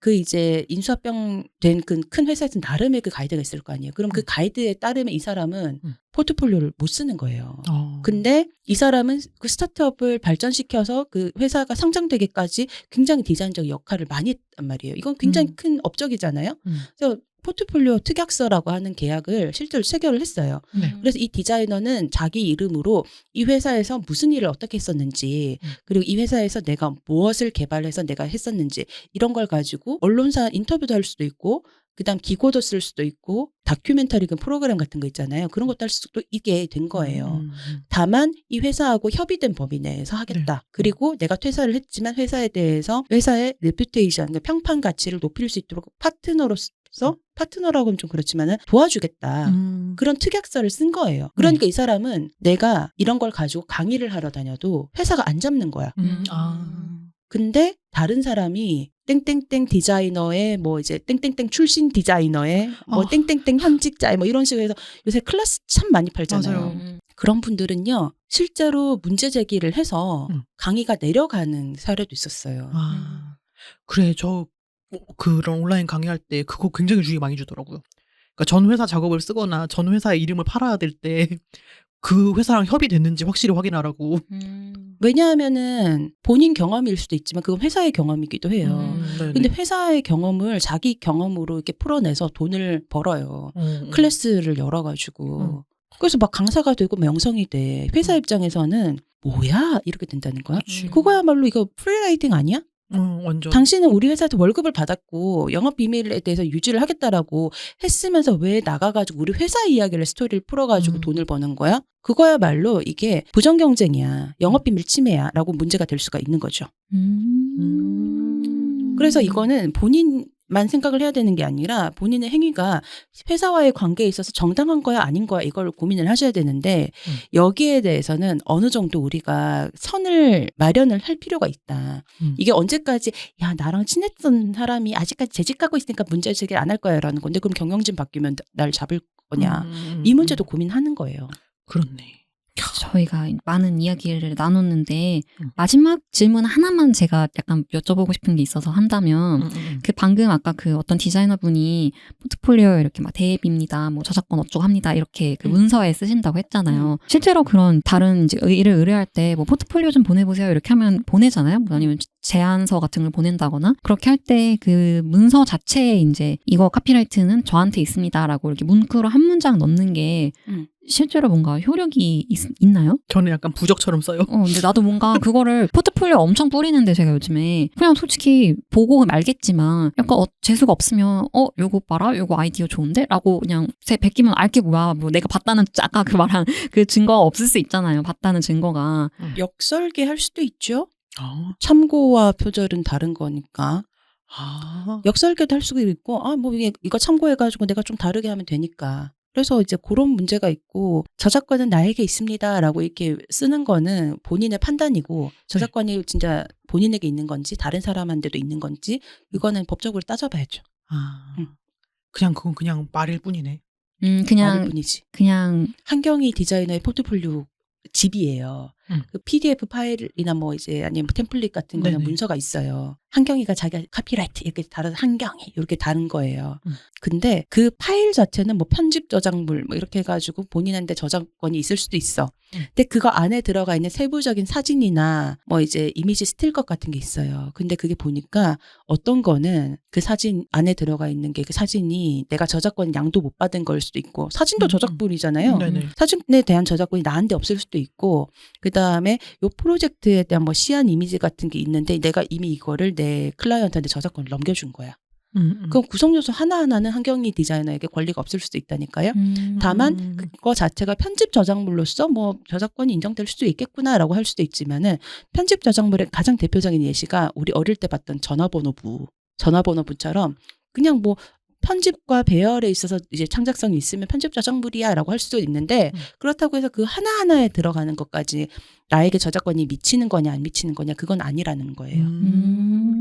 그 이제 인수합병 된 그 큰 회사에서 나름의 그 가이드가 있을 거 아니에요. 그럼 그 가이드에 따르면 이 사람은 포트폴리오를 못 쓰는 거예요. 근데 이 사람은 그 스타트업을 발전시켜서 그 회사가 상장되기까지 굉장히 디자인적 역할을 많이 했단 말이에요. 이건 굉장히 큰 업적이잖아요. 그래서 포트폴리오 특약서라고 하는 계약을 실제로 체결을 했어요. 네. 그래서 이 디자이너는 자기 이름으로 이 회사에서 무슨 일을 어떻게 했었는지 그리고 이 회사에서 내가 무엇을 개발해서 내가 했었는지 이런 걸 가지고 언론사 인터뷰도 할 수도 있고 그다음 기고도 쓸 수도 있고 다큐멘터리 프로그램 같은 거 있잖아요. 그런 것도 할 수도 있게 된 거예요. 다만 이 회사하고 협의된 범위 내에서 하겠다. 네. 그리고 내가 퇴사를 했지만 회사에 대해서 회사의 레퓨테이션, 평판 가치를 높일 수 있도록 파트너라고 하면 좀 그렇지만은 도와주겠다. 그런 특약서를 쓴 거예요. 그러니까 이 사람은 내가 이런 걸 가지고 강의를 하러 다녀도 회사가 안 잡는 거야. 근데 다른 사람이 땡땡땡 디자이너의 뭐 이제 땡땡땡 출신 디자이너의 뭐 땡땡땡 현직자의 뭐 이런 식으로 해서 요새 클래스 참 많이 팔잖아요. 맞아요. 그런 분들은요 실제로 문제 제기를 해서 강의가 내려가는 사례도 있었어요. 그래 저 그런 온라인 강의할 때 그거 굉장히 주의 많이 주더라고요. 그러니까 전 회사 작업을 쓰거나 전 회사의 이름을 팔아야 될 때 그 회사랑 협의됐는지 확실히 확인하라고. 왜냐하면은 본인 경험일 수도 있지만 그건 회사의 경험이기도 해요. 근데 회사의 경험을 자기 경험으로 이렇게 풀어내서 돈을 벌어요. 클래스를 열어가지고. 그래서 막 강사가 되고 명성이 돼. 회사 입장에서는 뭐야? 이렇게 된다는 거야. 그거야말로 이거 프리라이팅 아니야? 완전. 당신은 우리 회사에서 월급을 받았고 영업 비밀에 대해서 유지를 하겠다라고 했으면서 왜 나가가지고 우리 회사 이야기를 스토리를 풀어가지고 돈을 버는 거야? 그거야말로 이게 부정경쟁이야. 영업 비밀 침해야 라고 문제가 될 수가 있는 거죠. 그래서 이거는 본인만 생각을 해야 되는 게 아니라 본인의 행위가 회사와의 관계에 있어서 정당한 거야 아닌 거야 이걸 고민을 하셔야 되는데 여기에 대해서는 어느 정도 우리가 선을 마련을 할 필요가 있다. 이게 언제까지 야 나랑 친했던 사람이 아직까지 재직하고 있으니까 문제 제기를 안 할 거야 라는 건데 그럼 경영진 바뀌면 날 잡을 거냐. 이 문제도 고민하는 거예요. 그렇네. 저희가 많은 이야기를 나눴는데 마지막 질문 하나만 제가 약간 여쭤보고 싶은 게 있어서 한다면 그 방금 아까 그 어떤 디자이너분이 포트폴리오 이렇게 막 대입입니다. 뭐 저작권 어쩌고 합니다. 이렇게 그 문서에 쓰신다고 했잖아요. 실제로 그런 다른 이제 일을 의뢰할 때 뭐 포트폴리오 좀 보내보세요. 이렇게 하면 보내잖아요. 뭐 아니면 제안서 같은 걸 보낸다거나 그렇게 할 때 그 문서 자체에 이제 이거 카피라이트는 저한테 있습니다라고 이렇게 문구로 한 문장 넣는 게 실제로 뭔가 효력이 있나요? 저는 약간 부적처럼 써요. 근데 나도 뭔가 그거를 포트폴리오 엄청 뿌리는데 제가 요즘에 그냥 솔직히 보고 말겠지만 약간 재수가 없으면 요거 봐라 요거 아이디어 좋은데? 라고 그냥 베끼면 알게 뭐야 뭐 내가 봤다는 아까 그 말한 그 증거가 없을 수 있잖아요. 봤다는 증거가. 역설계 할 수도 있죠. 참고와 표절은 다른 거니까. 역설계도 할 수도 있고 뭐 이거 참고해가지고 내가 좀 다르게 하면 되니까. 그래서 이제 그런 문제가 있고 저작권은 나에게 있습니다라고 이렇게 쓰는 거는 본인의 판단이고 저작권이 진짜 본인에게 있는 건지 다른 사람한테도 있는 건지 이거는 법적으로 따져봐야죠. 그건 그냥 말일 뿐이네. 그냥 말일 뿐이지. 그냥 한경희 디자이너의 포트폴리오 집이에요. 그 PDF 파일이나 뭐 이제 아니면 템플릿 같은 거는 네네. 문서가 있어요. 한경희가 자기가 카피라이트 이렇게 달아서 한경희 이렇게 다른 거예요. 근데 그 파일 자체는 뭐 편집 저작물 뭐 이렇게 해가지고 본인한테 저작권이 있을 수도 있어. 근데 그거 안에 들어가 있는 세부적인 사진이나 뭐 이제 이미지 스틸컷 같은 게 있어요. 근데 그게 보니까 어떤 거는 그 사진 안에 들어가 있는 게 그 사진이 내가 저작권 양도 못 받은 걸 수도 있고 사진도 저작물이잖아요. 네네. 사진에 대한 저작권이 나한테 없을 수도 있고 그 그다음에 요 프로젝트에 대한 뭐 시안 이미지 같은 게 있는데 내가 이미 이거를 내 클라이언트한테 저작권을 넘겨준 거야. 그럼 구성 요소 하나하나는 한경희 디자이너에게 권리가 없을 수도 있다니까요. 다만 그거 자체가 편집 저작물로서 뭐 저작권이 인정될 수도 있겠구나라고 할 수도 있지만은 편집 저작물의 가장 대표적인 예시가 우리 어릴 때 봤던 전화번호부처럼 그냥 뭐 편집과 배열에 있어서 이제 창작성이 있으면 편집 저작물이야라고 할 수도 있는데 그렇다고 해서 그 하나하나에 들어가는 것까지 나에게 저작권이 미치는 거냐 안 미치는 거냐 그건 아니라는 거예요.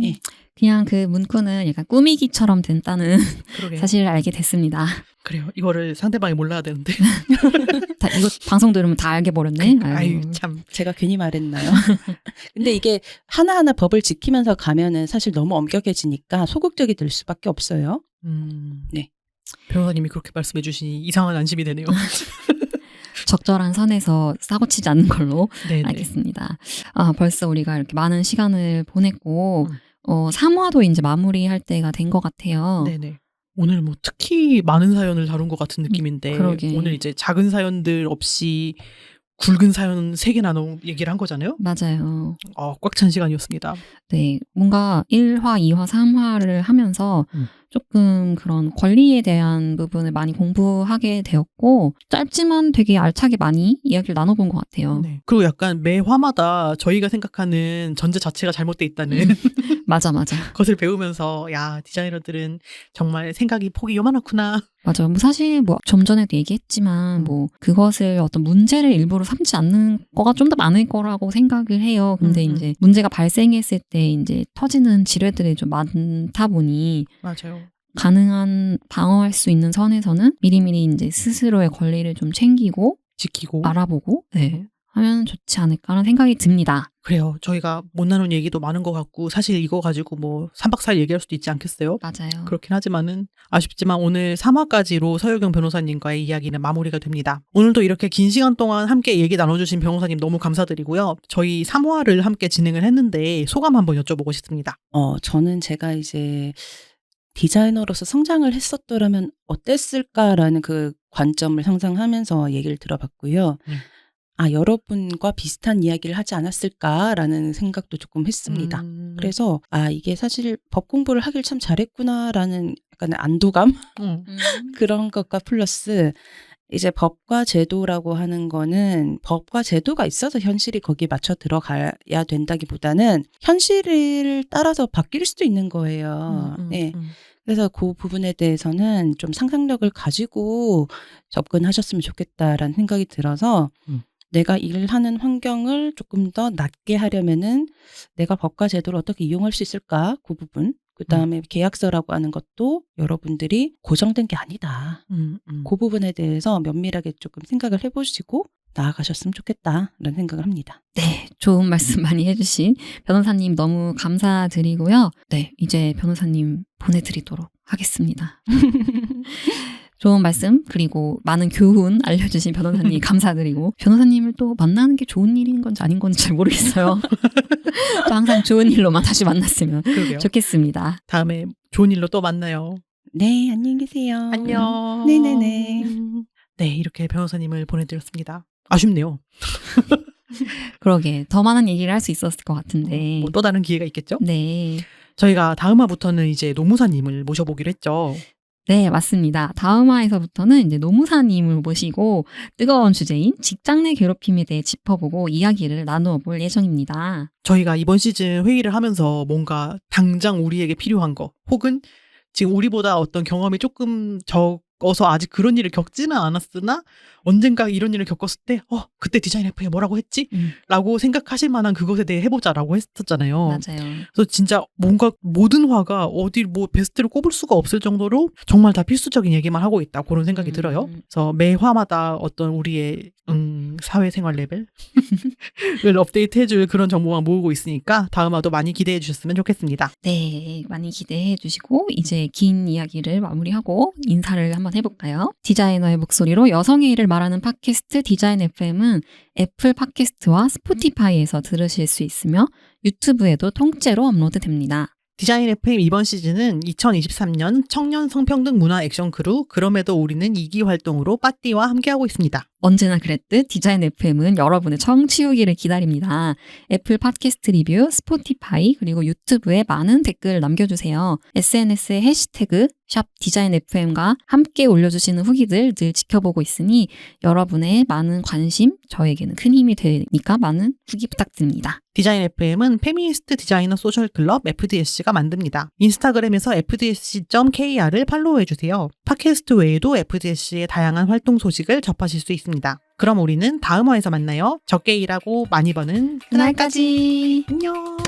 예. 그냥 그 문구는 약간 꾸미기처럼 된다는 그러게. 사실을 알게 됐습니다. 그래요. 이거를 상대방이 몰라야 되는데. 이거 방송 들으면 다 알게 버렸네. 아유 참. 제가 괜히 말했나요? 근데 이게 하나하나 법을 지키면서 가면은 사실 너무 엄격해지니까 소극적이 될 수밖에 없어요. 네. 변호사님이 그렇게 말씀해 주시니 이상한 안심이 되네요. 적절한 선에서 사고치지 않는 걸로 네네. 알겠습니다. 벌써 우리가 이렇게 많은 시간을 보냈고 3화도 이제 마무리할 때가 된 것 같아요. 네네. 오늘 뭐 특히 많은 사연을 다룬 것 같은 느낌인데 그러게. 오늘 이제 작은 사연들 없이 굵은 사연 3개 나눠 얘기를 한 거잖아요. 맞아요. 꽉 찬 시간이었습니다. 네, 뭔가 1화, 2화, 3화를 하면서 조금 그런 권리에 대한 부분을 많이 공부하게 되었고 짧지만 되게 알차게 많이 이야기를 나눠본 것 같아요. 네. 그리고 약간 매 화마다 저희가 생각하는 전제 자체가 잘못돼 있다는 맞아. 것을 배우면서 야 디자이너들은 정말 생각이 폭이 요만하구나. 맞아요. 뭐 사실 뭐 좀 전에도 얘기했지만 뭐 그것을 어떤 문제를 일부러 삼지 않는 거가 좀 더 많을 거라고 생각을 해요. 근데 이제 문제가 발생했을 때 이제 터지는 지뢰들이 좀 많다 보니 맞아요. 가능한 방어할 수 있는 선에서는 미리미리 이제 스스로의 권리를 좀 챙기고 지키고 알아보고 하면 좋지 않을까라는 생각이 듭니다. 그래요. 저희가 못 나눈 얘기도 많은 것 같고 사실 이거 가지고 뭐 3박 4일 얘기할 수도 있지 않겠어요? 맞아요. 그렇긴 하지만은 아쉽지만 오늘 3화까지로 서유경 변호사님과의 이야기는 마무리가 됩니다. 오늘도 이렇게 긴 시간 동안 함께 얘기 나눠주신 변호사님 너무 감사드리고요. 저희 3화를 함께 진행을 했는데 소감 한번 여쭤보고 싶습니다. 저는 제가 이제 디자이너로서 성장을 했었더라면 어땠을까라는 그 관점을 상상하면서 얘기를 들어봤고요. 여러분과 비슷한 이야기를 하지 않았을까라는 생각도 조금 했습니다. 그래서 이게 사실 법 공부를 하길 참 잘했구나라는 약간의 안도감? 그런 것과 플러스 이제 법과 제도라고 하는 거는 법과 제도가 있어서 현실이 거기에 맞춰 들어가야 된다기보다는 현실을 따라서 바뀔 수도 있는 거예요. 네. 그래서 그 부분에 대해서는 좀 상상력을 가지고 접근하셨으면 좋겠다라는 생각이 들어서 내가 일하는 환경을 조금 더 낫게 하려면은 내가 법과 제도를 어떻게 이용할 수 있을까? 그 부분. 그 다음에 계약서라고 하는 것도 여러분들이 고정된 게 아니다. 그 부분에 대해서 면밀하게 조금 생각을 해보시고 나아가셨으면 좋겠다라는 생각을 합니다. 네, 좋은 말씀 많이 해주신 변호사님 너무 감사드리고요. 네, 이제 변호사님 보내드리도록 하겠습니다. 좋은 말씀 그리고 많은 교훈 알려주신 변호사님 감사드리고 변호사님을 또 만나는 게 좋은 일인 건지 아닌 건지 잘 모르겠어요. 또 항상 좋은 일로만 다시 만났으면 그러게요. 좋겠습니다. 다음에 좋은 일로 또 만나요. 네, 안녕히 계세요. 안녕. 네네네. 네, 이렇게 변호사님을 보내드렸습니다. 아쉽네요. 그러게 더 많은 얘기를 할 수 있었을 것 같은데. 뭐 또 다른 기회가 있겠죠? 네. 저희가 다음 화부터는 이제 노무사님을 모셔보기로 했죠. 네, 맞습니다. 다음 화에서부터는 이제 노무사님을 모시고 뜨거운 주제인 직장 내 괴롭힘에 대해 짚어보고 이야기를 나누어 볼 예정입니다. 저희가 이번 시즌 회의를 하면서 뭔가 당장 우리에게 필요한 거 혹은 지금 우리보다 어떤 경험이 조금 적어서 아직 그런 일을 겪지는 않았으나 언젠가 이런 일을 겪었을 때 그때 디자인 FA 뭐라고 했지? 라고 생각하실 만한 그것에 대해 해보자라고 했었잖아요. 맞아요. 그래서 진짜 뭔가 모든 화가 어디 뭐 베스트를 꼽을 수가 없을 정도로 정말 다 필수적인 얘기만 하고 있다 그런 생각이 들어요. 그래서 매 화마다 어떤 우리의 사회생활 레벨을 업데이트해줄 그런 정보만 모으고 있으니까 다음 화도 많이 기대해 주셨으면 좋겠습니다. 네, 많이 기대해 주시고 이제 긴 이야기를 마무리하고 인사를 한번 해볼까요? 디자이너의 목소리로 여성의 일을 말하는 팟캐스트 디자인 FM은 애플 팟캐스트와 스포티파이에서 들으실 수 있으며 유튜브에도 통째로 업로드됩니다. 디자인 FM 이번 시즌은 2023년 청년 성평등 문화 액션 크루 그럼에도 우리는 2기 활동으로 빠띠와 함께하고 있습니다. 언제나 그랬듯 디자인 FM은 여러분의 청취후기를 기다립니다. 애플 팟캐스트 리뷰, 스포티파이, 그리고 유튜브에 많은 댓글 남겨주세요. SNS에 해시태그 샵 디자인 FM과 함께 올려주시는 후기들 늘 지켜보고 있으니 여러분의 많은 관심 저에게는 큰 힘이 되니까 많은 후기 부탁드립니다. 디자인 FM은 페미니스트 디자이너 소셜 클럽 FDSC가 만듭니다. 인스타그램에서 fdsc.kr을 팔로우해주세요. 팟캐스트 외에도 FDSC의 다양한 활동 소식을 접하실 수 있습니다. 그럼 우리는 다음 화에서 만나요. 적게 일하고 많이 버는 그날까지. 안녕.